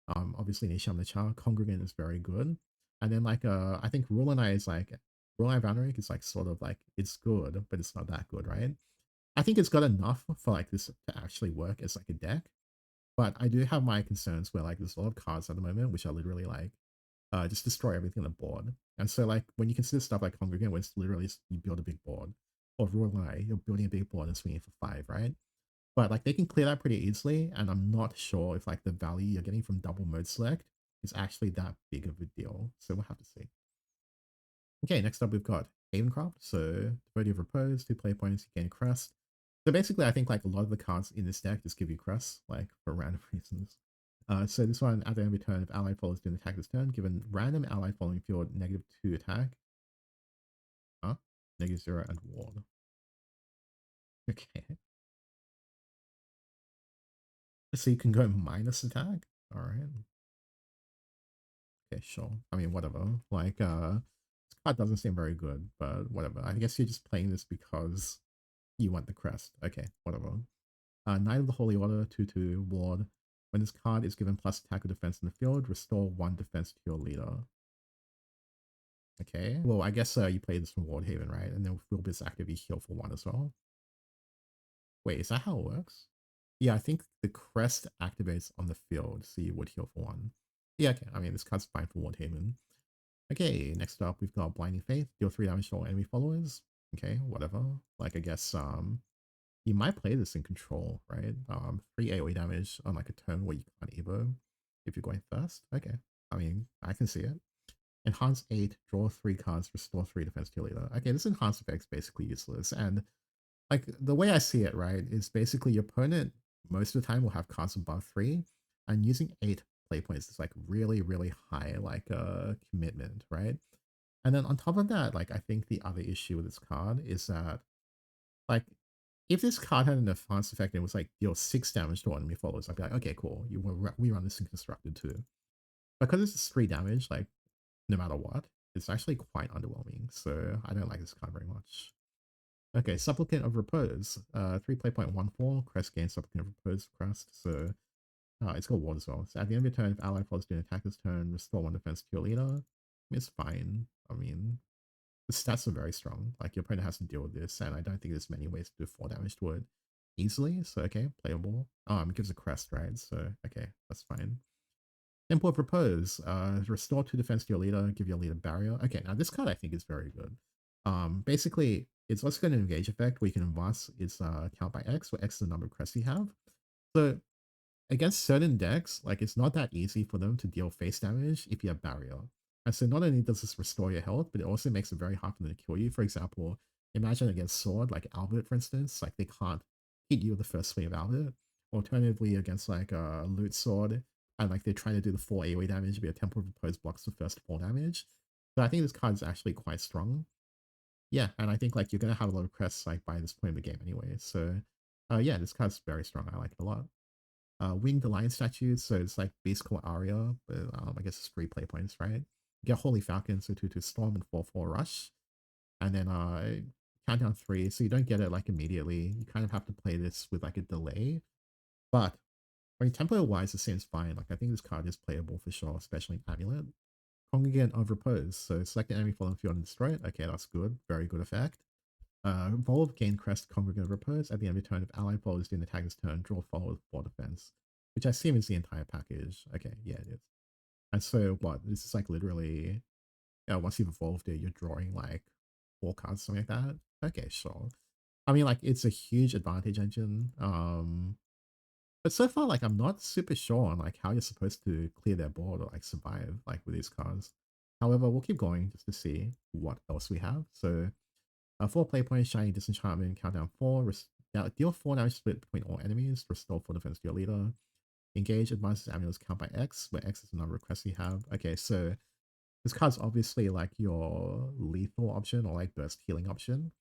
obviously Nisham Char, Congregant is very good. And then like I think Rulanai is like Rulanai Vanrik is like sort of like it's good, but it's not that good, right? I think it's got enough for like this to actually work as like a deck. But I do have my concerns where like there's a lot of cards at the moment which are literally like just destroy everything on the board. And so like when you consider stuff like Congregant where it's literally you build a big board, or Rulanai, you're building a big board and swinging for 5, right? But like they can clear that pretty easily, and I'm not sure if like the value you're getting from double mode select is actually that big of a deal. So we'll have to see. Okay, next up we've got Havencraft. So Devotee of Repose, 2 play points, you gain Crest. So basically I think like a lot of the cards in this deck just give you Crest, like for random reasons. So this one, at the end of turn, if allied followers do an attack this turn, given random allied following field -2 attack. Huh? -0 and ward. Okay. So you can go minus attack? Alright. Okay, sure. I mean, whatever. Like, this card doesn't seem very good, but whatever. I guess you're just playing this because you want the crest. Okay, whatever. Knight of the Holy Order, 2/2 ward. When this card is given plus attack or defense in the field, restore 1 defense to your leader. Okay, well, I guess you play this from Ward Haven, right? And then with Wilbur's active, you heal for 1 as well. Wait, is that how it works? Yeah, I think the crest activates on the field, so you would heal for 1. Yeah, okay. I mean, this card's fine for Ward Haven. Okay, next up we've got Blinding Faith, deal 3 damage to all enemy followers. Okay, whatever. Like I guess you might play this in control, right? 3 AoE damage on like a turn where you can't evo if you're going first. Okay. I mean, I can see it. Enhance 8, draw 3 cards, restore 3 defense to your leader. Okay, this enhanced effect's basically useless. And like the way I see it, right, is basically your opponent most of the time will have cards above 3, and using 8 play points is like really, really high, like commitment, right? And then on top of that, like I think the other issue with this card is that like if this card had an advanced effect and it was like deal 6 damage to enemy followers, I'd be like, okay, cool, we run this in constructed too. Because it's 3 damage, like no matter what, it's actually quite underwhelming. So I don't like this card very much. Okay, Supplicant of Repose. 3 play point 1/4. Crest gains Supplicant of Repose crest. So it's got ward as well. So at the end of your turn, if allied foes do an attack this turn, restore 1 defense to your leader. It's fine. I mean, the stats are very strong. Like your opponent has to deal with this, and I don't think there's many ways to do 4 damage to it easily. So okay, playable. It gives a crest, right? So okay, that's fine. Temple of Repose. Restore 2 defense to your leader, give your leader barrier. Okay, now this card I think is very good. Basically, it's also got an engage effect where you can advance its count by X, where X is the number of crests you have. So against certain decks, like it's not that easy for them to deal face damage if you have barrier. And so not only does this restore your health, but it also makes it very hard for them to kill you. For example, imagine against Sword, like Albert, for instance, like they can't hit you with the first swing of Albert. Alternatively, against like a Loot Sword, and like they're trying to do the 4 AoE damage, but a Temple of Repose blocks the first 4 damage. So I think this card is actually quite strong. Yeah, and I think like you're gonna have a lot of crests like by this point in the game anyway. So yeah, this card's very strong. I like it a lot. Winged Lion statues, so it's like Beast Core Aria, but I guess it's 3 play points, right? You get Holy Falcon, so 2/2 Storm and 4/4 Rush. And then Countdown 3, so you don't get it like immediately. You kind of have to play this with like a delay. But I mean, tempo wise, it seems fine. Like I think this card is playable for sure, especially in Amulet. Congregant of Repose, so select an enemy fallen field and destroy it. Okay, that's good. Very good effect. Evolve, gain crest, Congregant of Repose. At the end of your turn, if allied followers during the attacker's turn, draw follow with 4 defense. Which I assume is the entire package. Okay, yeah, it is. And so what? This is like literally, once you've evolved it, you're drawing like 4 cards, something like that. Okay, sure. I mean, like it's a huge advantage engine. But so far, like I'm not super sure on like how you're supposed to clear their board or like survive like with these cards. However, we'll keep going just to see what else we have. So 4 play points, Shiny Disenchantment, countdown 4, deal 4 damage split between all enemies, restore 4 defense to your leader, engage advances amulets count by X, where X is the number of quests you have. Okay, so this card's obviously like your lethal option or like burst healing option.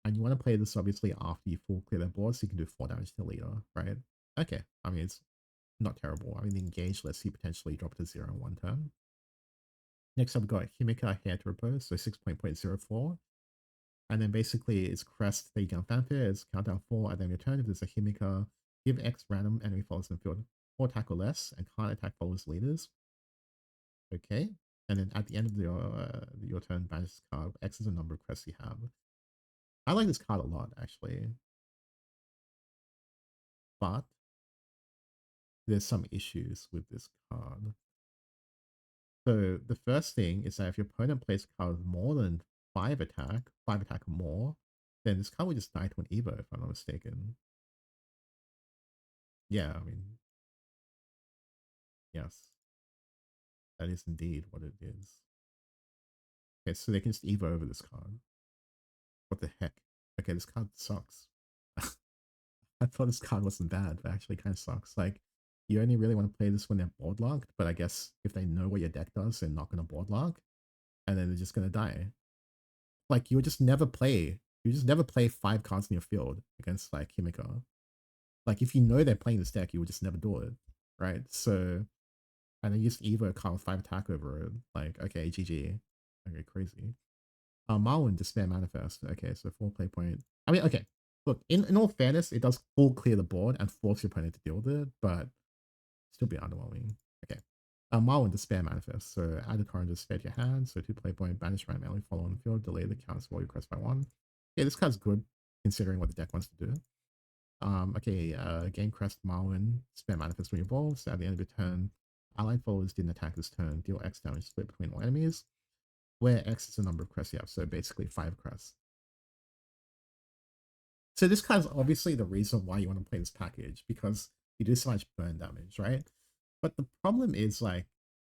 And you want to play this obviously after you full clear their board so you can do 4 damage to the leader, right? Okay, I mean, it's not terrible. I mean, the engage lets you potentially drop to 0 in 1 turn. Next up, we've got Himika Hair to Repose, so 6.04. And then basically it's crest that you can fanfare, it's countdown 4, and then your turn if there's a Himika, give X random enemy followers in the field 4 attack or less, and can't attack followers leaders. Okay. And then at the end of your turn, banish this card. X is the number of quests you have. I like this card a lot, actually. But there's some issues with this card. So the first thing is that if your opponent plays a card with more than 5 attack or more, then this card will just die to an Evo, if I'm not mistaken. Yeah, I mean, yes, that is indeed what it is. Okay, so they can just Evo over this card. What the heck? Okay, this card sucks. I thought this card wasn't bad, but actually kind of sucks. Like, you only really want to play this when they're board locked, but I guess if they know what your deck does, they're not going to board lock, and then they're just going to die. Like, you just never play 5 cards in your field against, like, Himika. Like, if you know they're playing this deck, you would just never do it, right? So, and then you just Evo a card with 5 attack over it. Like, okay, GG. Okay, crazy. Marwyn, Despair Manifest. Okay, so 4 play point. I mean, okay. Look, in all fairness, it does full clear the board and force your opponent to deal with it, but still be underwhelming. Okay. Marwyn, Despair Manifest. So add a card to Despair to your hand. So 2 play point, banish random enemy follow on the field, delay the counts while you quest by 1. Yeah, this card's good considering what the deck wants to do. Okay, gain crest Marwyn, Despair Manifest when you evolve. So at the end of your turn, allied followers didn't attack this turn, deal X damage split between all enemies, where X is the number of crests you have, so basically 5 crests. So this card's obviously the reason why you want to play this package, because you do so much burn damage, right? But the problem is like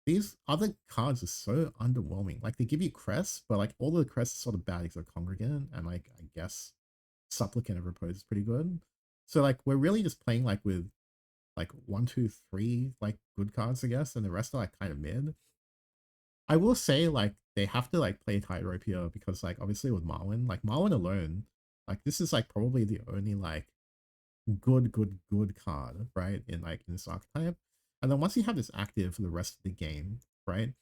these other cards are so underwhelming. Like they give you crests, but like all the crests are sort of bad except Congregant and like I guess Supplicant of Repose is pretty good. So like we're really just playing like with like 1, 2, 3 like good cards, I guess, and the rest are like kind of mid. I will say like they have to like play tightrope here because like obviously with Marwyn, like Marwyn alone, like this is like probably the only like good card, right? In like in this archetype. And then once you have this active for the rest of the game, right?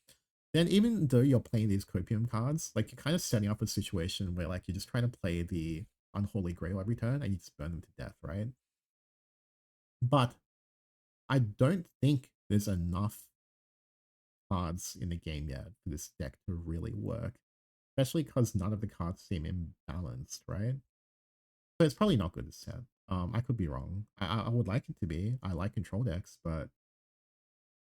then even though you're playing these copium cards, like you're kind of setting up a situation where like you're just trying to play the Unholy Grail every turn and you just burn them to death, right? But I don't think there's enough cards in the game yet for this deck to really work, especially because none of the cards seem imbalanced, right? So it's probably not good to set. I could be wrong. I would like it to be. I like control decks, but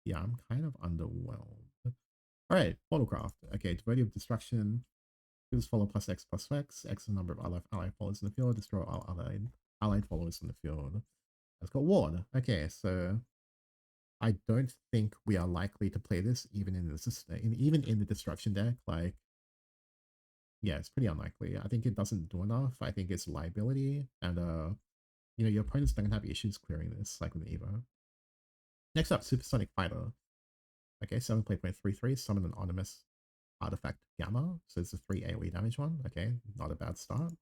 yeah, I'm kind of underwhelmed. All right, Photograft. Okay, Devotee of Destruction. Choose follow plus X plus X. X is the number of allied followers in the field. Destroy all allied followers in the field. Let's go Ward. Okay, so I don't think we are likely to play this even in the destruction deck. Like, yeah, it's pretty unlikely. I think it doesn't do enough. I think it's liability, and your opponents don't have issues clearing this, like with Evo. Next up, Supersonic Fighter. Okay, 7 play point 3/3, summon an anonymous artifact Gamma. So it's a 3 AoE damage one. Okay, not a bad start.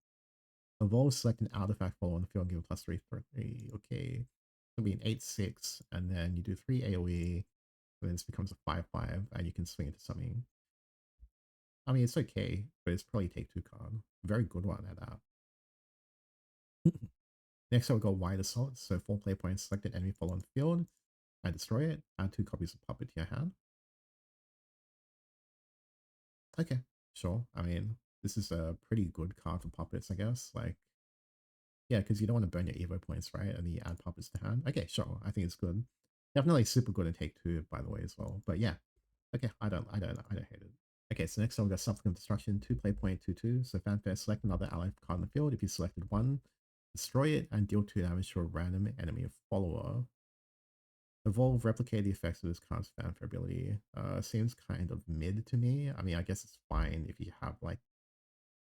Evolve, select an artifact follow on the field and give a +3/3. Okay. It'll be an 8/6, and then you do 3 AoE, and then this becomes a 5/5, and you can swing into something. I mean, it's okay, but it's probably take 2 card. Very good one at that. Next, I'll go Wide Assault. So 4 play points, select an enemy follow on the field, and destroy it. Add 2 copies of Puppet to your hand. Okay, sure. I mean, this is a pretty good card for Puppets, I guess. Like, yeah, because you don't want to burn your Evo points, right? And then you add Puppets to hand. Okay, sure. I think it's good. Definitely super good in take 2, by the way, as well. But yeah, okay, I don't hate it. Okay, so next I've got Supplicant Destruction, 2 play point 2/2. So fanfare, select another allied card on the field. If you selected one, destroy it and deal 2 damage to a random enemy follower. Evolve, replicate the effects of this card's fanfare ability. Seems kind of mid to me. I mean, I guess it's fine if you have like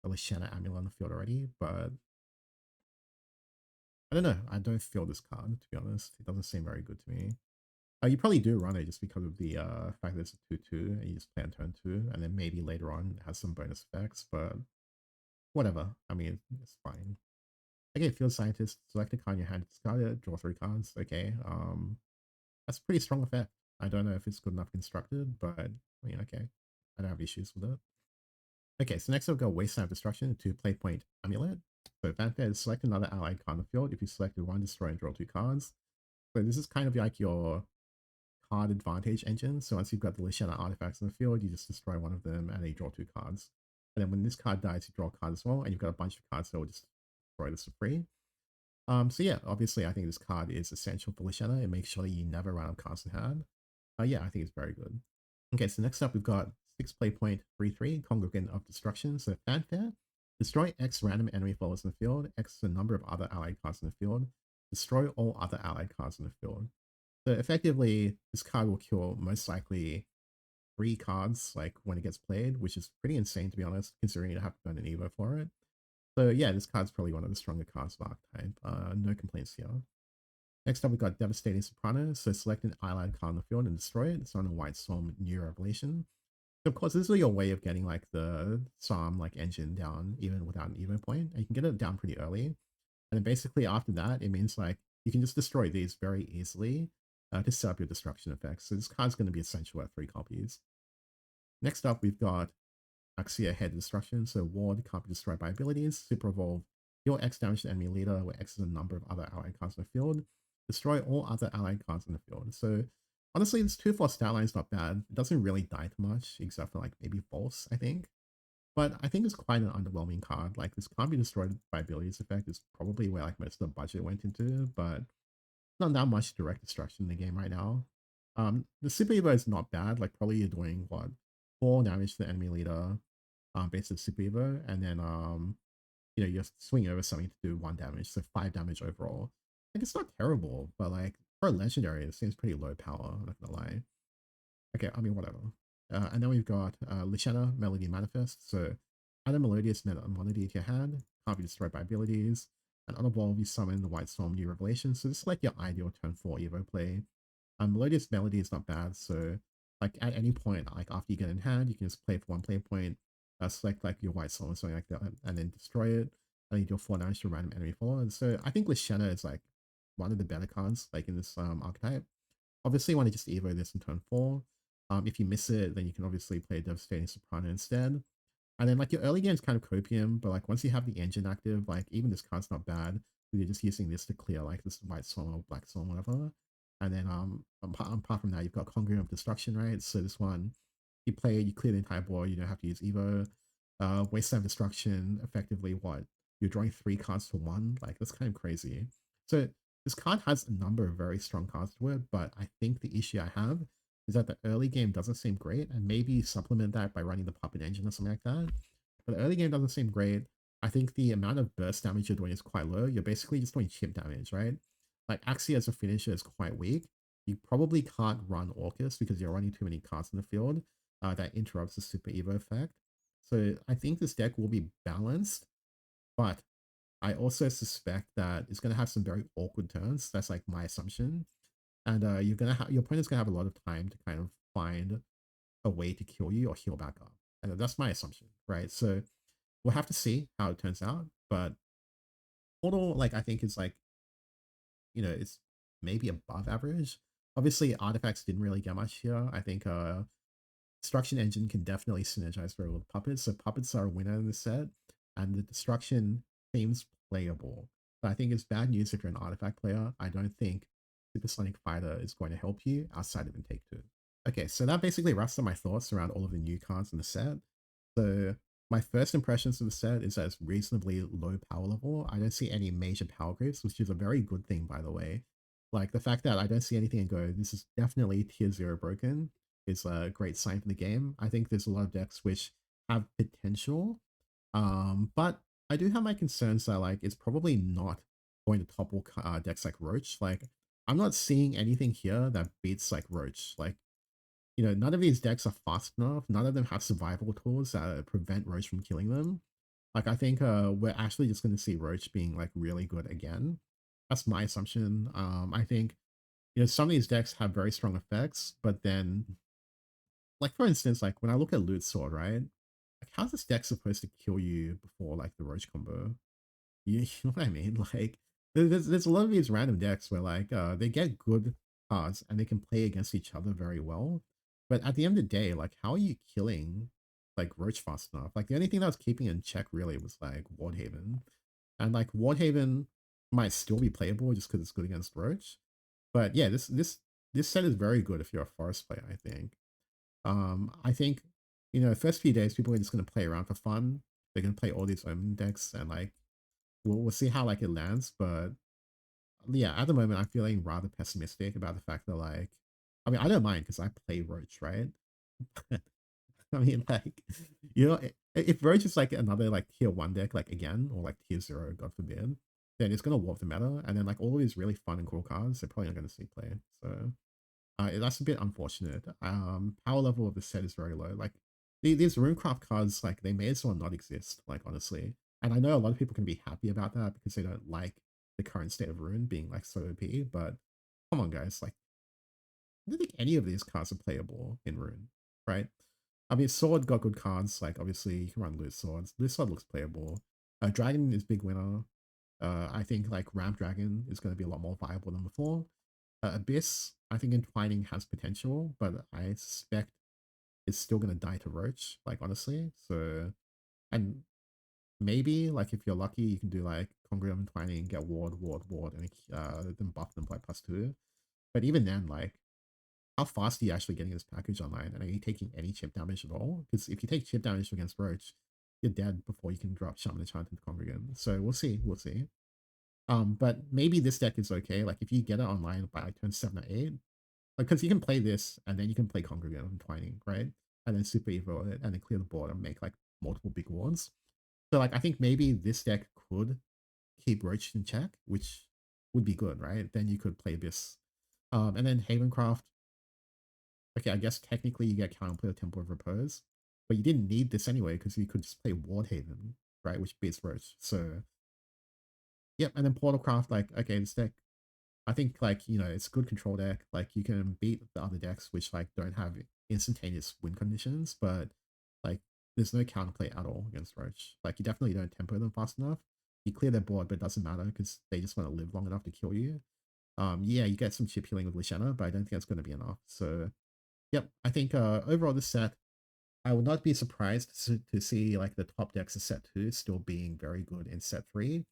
a Lashana Amulet on the field already, but I don't know. I don't feel this card, to be honest. It doesn't seem very good to me. You probably do run it just because of the fact that it's a 2/2 and you just play on turn 2, and then maybe later on it has some bonus effects, but whatever. I mean, it's fine. Okay, Field Scientist, select a card in your hand, discard it, draw 3 cards. Okay, that's a pretty strong effect. I don't know if it's good enough constructed, but I mean, okay. I don't have issues with it. Okay, so next I've got Wasteland Destruction, 2 play point Amulet. So fanfare is select another allied card on the field. If you selected one, destroy and draw 2 cards. So this is kind of like your card advantage engine. So once you've got the Lashana artifacts in the field, you just destroy one of them and then you draw 2 cards. And then when this card dies, you draw a card as well, and you've got a bunch of cards that will just destroy this for free. So yeah, obviously I think this card is essential for Lashana. It makes sure that you never run out of cards in hand. Yeah, I think it's very good. Okay, so next up we've got 6 play point 3/3, Congregant of Destruction. So fanfare, destroy X random enemy followers in the field, X is the number of other allied cards in the field, destroy all other allied cards in the field. So effectively, this card will kill most likely 3 cards like when it gets played, which is pretty insane to be honest, considering you have to burn an Evo for it. So yeah, this card's probably one of the stronger cards of Archetype. No complaints here. Next up, we got Devastating Soprano. So select an allied card on the field and destroy it. It's on a White Storm New Revelation. So of course, this is your way of getting like the Psalm like engine down even without an Evo point. And you can get it down pretty early. And then basically after that, it means like you can just destroy these very easily to set up your destruction effects. So this card's going to be essential at 3 copies. Next up, we've got Axia Head Destruction. So Ward can't be destroyed by abilities. Super Evolve. Deal X damage to enemy leader, where X is a number of other allied cards in the field. Destroy all other allied cards in the field. So honestly, this 2/4 stat line is not bad. It doesn't really die too much, except for like maybe False, I think. But I think it's quite an underwhelming card. Like this can't be destroyed by abilities effect is probably where like most of the budget went into, but not that much direct destruction in the game right now. The Super Evo is not bad. Like probably you're doing what 4 damage to the enemy leader, based on Super Evo, and then you're swinging over something to do 1 damage, so 5 damage overall. Like it's not terrible, but like for a legendary, it seems pretty low power. I'm not gonna lie. Okay, I mean whatever. And then we've got Lishana Melody Manifest. So add a melodious melody to your hand, can't be destroyed by abilities. And on evolve, you summon the White Storm New Revelation. So this is like your ideal turn 4 Evo play. Melodious melody is not bad. So like at any point, like after you get in hand, you can just play for 1 play point, select like your White Storm or something like that, and then destroy it. And you deal 4 damage to a random enemy follower. And so I think Lishana is like one of the better cards like in this archetype. Obviously, you want to just Evo this in turn 4. If you miss it, then you can obviously play Devastating Soprano instead. And then like your early game's kind of copium, but like once you have the engine active, like even this card's not bad. You're just using this to clear like this white swan or black swan, whatever. And then apart from that, you've got Conjuring of Destruction, right? So this one, you clear the entire board, you don't have to use Evo. Wasteland Destruction, effectively what? You're drawing 3 cards to 1? Like that's kind of crazy. So this card has a number of very strong cards to it, but I think the issue I have is that the early game doesn't seem great, and maybe supplement that by running the Puppet Engine or something like that. But the early game doesn't seem great. I think the amount of burst damage you're doing is quite low. You're basically just doing chip damage, right? Like Axie as a finisher is quite weak. You probably can't run Orcus because you're running too many cards in the field. That interrupts the Super Evo effect. So I think this deck will be balanced, but I also suspect that it's going to have some very awkward turns. That's like my assumption. And your opponent's gonna have a lot of time to kind of find a way to kill you or heal back up. And that's my assumption, right? So we'll have to see how it turns out. But Portal, like I think is like, it's maybe above average. Obviously, artifacts didn't really get much here. I think Destruction Engine can definitely synergize very well with Puppets. So Puppets are a winner in the set, and the Destruction seems playable. But I think it's bad news if you're an artifact player. I don't think Supersonic Fighter is going to help you outside of Intake 2. Okay, so that basically wraps up my thoughts around all of the new cards in the set. So my first impressions of the set is that it's reasonably low power level. I don't see any major power creeps, which is a very good thing, by the way. Like the fact that I don't see anything and go, this is definitely tier 0 broken, is a great sign for the game. I think there's a lot of decks which have potential, but I do have my concerns that like it's probably not going to topple decks like Roach. Like I'm not seeing anything here that beats like Roach. Like none of these decks are fast enough. None of them have survival tools that prevent Roach from killing them. Like I think we're actually just going to see Roach being like really good again. That's my assumption. I think some of these decks have very strong effects, but then like for instance, like when I look at Loot Sword, right? Like how's this deck supposed to kill you before like the Roach combo? You know what I mean? Like there's a lot of these random decks where like they get good cards and they can play against each other very well. But at the end of the day, like how are you killing like Roach fast enough? Like the only thing that was keeping in check really was like Wardhaven. And like Wardhaven might still be playable just because it's good against Roach. But yeah, this set is very good if you're a forest player, I think. I think, the first few days people are just gonna play around for fun. They're gonna play all these Omen decks and like we'll see how like it lands, but yeah, at the moment I'm feeling rather pessimistic about the fact that like I mean I don't mind because I play Roach, right? I mean like if Roach is like another like tier 1 deck like again or like tier 0 god forbid, then it's gonna warp the meta and then like all of these really fun and cool cards they're probably not gonna see play. So that's a bit unfortunate. Power level of the set is very low. Like these Runecraft cards, like they may as well not exist. Like honestly, and I know a lot of people can be happy about that because they don't like the current state of Rune being like so OP. But come on, guys, like I don't think any of these cards are playable in Rune, right? I mean, Sword got good cards. Like obviously, you can run Loose Swords. Loose Sword looks playable. Dragon is big winner. I think like Ramp Dragon is going to be a lot more viable than before. Abyss, I think Entwining has potential, but I suspect it's still gonna die to Roach, like honestly. So, and maybe like if you're lucky, you can do like Congregate Entwining, get Ward, and then buff them by +2. But even then, like, how fast are you actually getting this package online? And are you taking any chip damage at all? Because if you take chip damage against Roach, you're dead before you can drop Shaman Enchant into Congregate. So we'll see, we'll see. But maybe this deck is okay. Like if you get it online by like turn 7 or 8, like because you can play this and then you can play Congregate and Twining, right? And then Super Evo it and then clear the board and make like multiple big wards. So like I think maybe this deck could keep Roach in check, which would be good, right? Then you could play Abyss. And then Havencraft. Okay, I guess technically you get counterplay of Temple of Repose, but you didn't need this anyway because you could just play Wardhaven, right? Which beats Roach. So yep, and then Portalcraft, like, okay, this deck I think like it's a good control deck. Like you can beat the other decks which like don't have instantaneous win conditions, but like there's no counterplay at all against Roach. Like you definitely don't tempo them fast enough. You clear their board, but it doesn't matter because they just want to live long enough to kill you. Yeah, you get some chip healing with Lishana, but I don't think that's going to be enough. So yep, I think overall this set, I would not be surprised to see like the top decks of set 2 still being very good in set 3.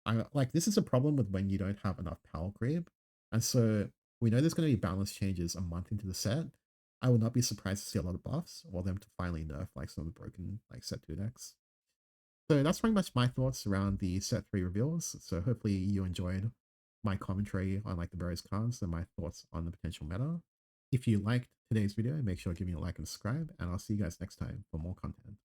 I like this is a problem with when you don't have enough power creep. And so we know there's going to be balance changes a month into the set. I would not be surprised to see a lot of buffs or them to finally nerf like some of the broken like set 2 decks. So that's pretty much my thoughts around the set 3 reveals. So hopefully you enjoyed my commentary on like the various cards and my thoughts on the potential meta. If you liked today's video, make sure to give me a like and subscribe, and I'll see you guys next time for more content.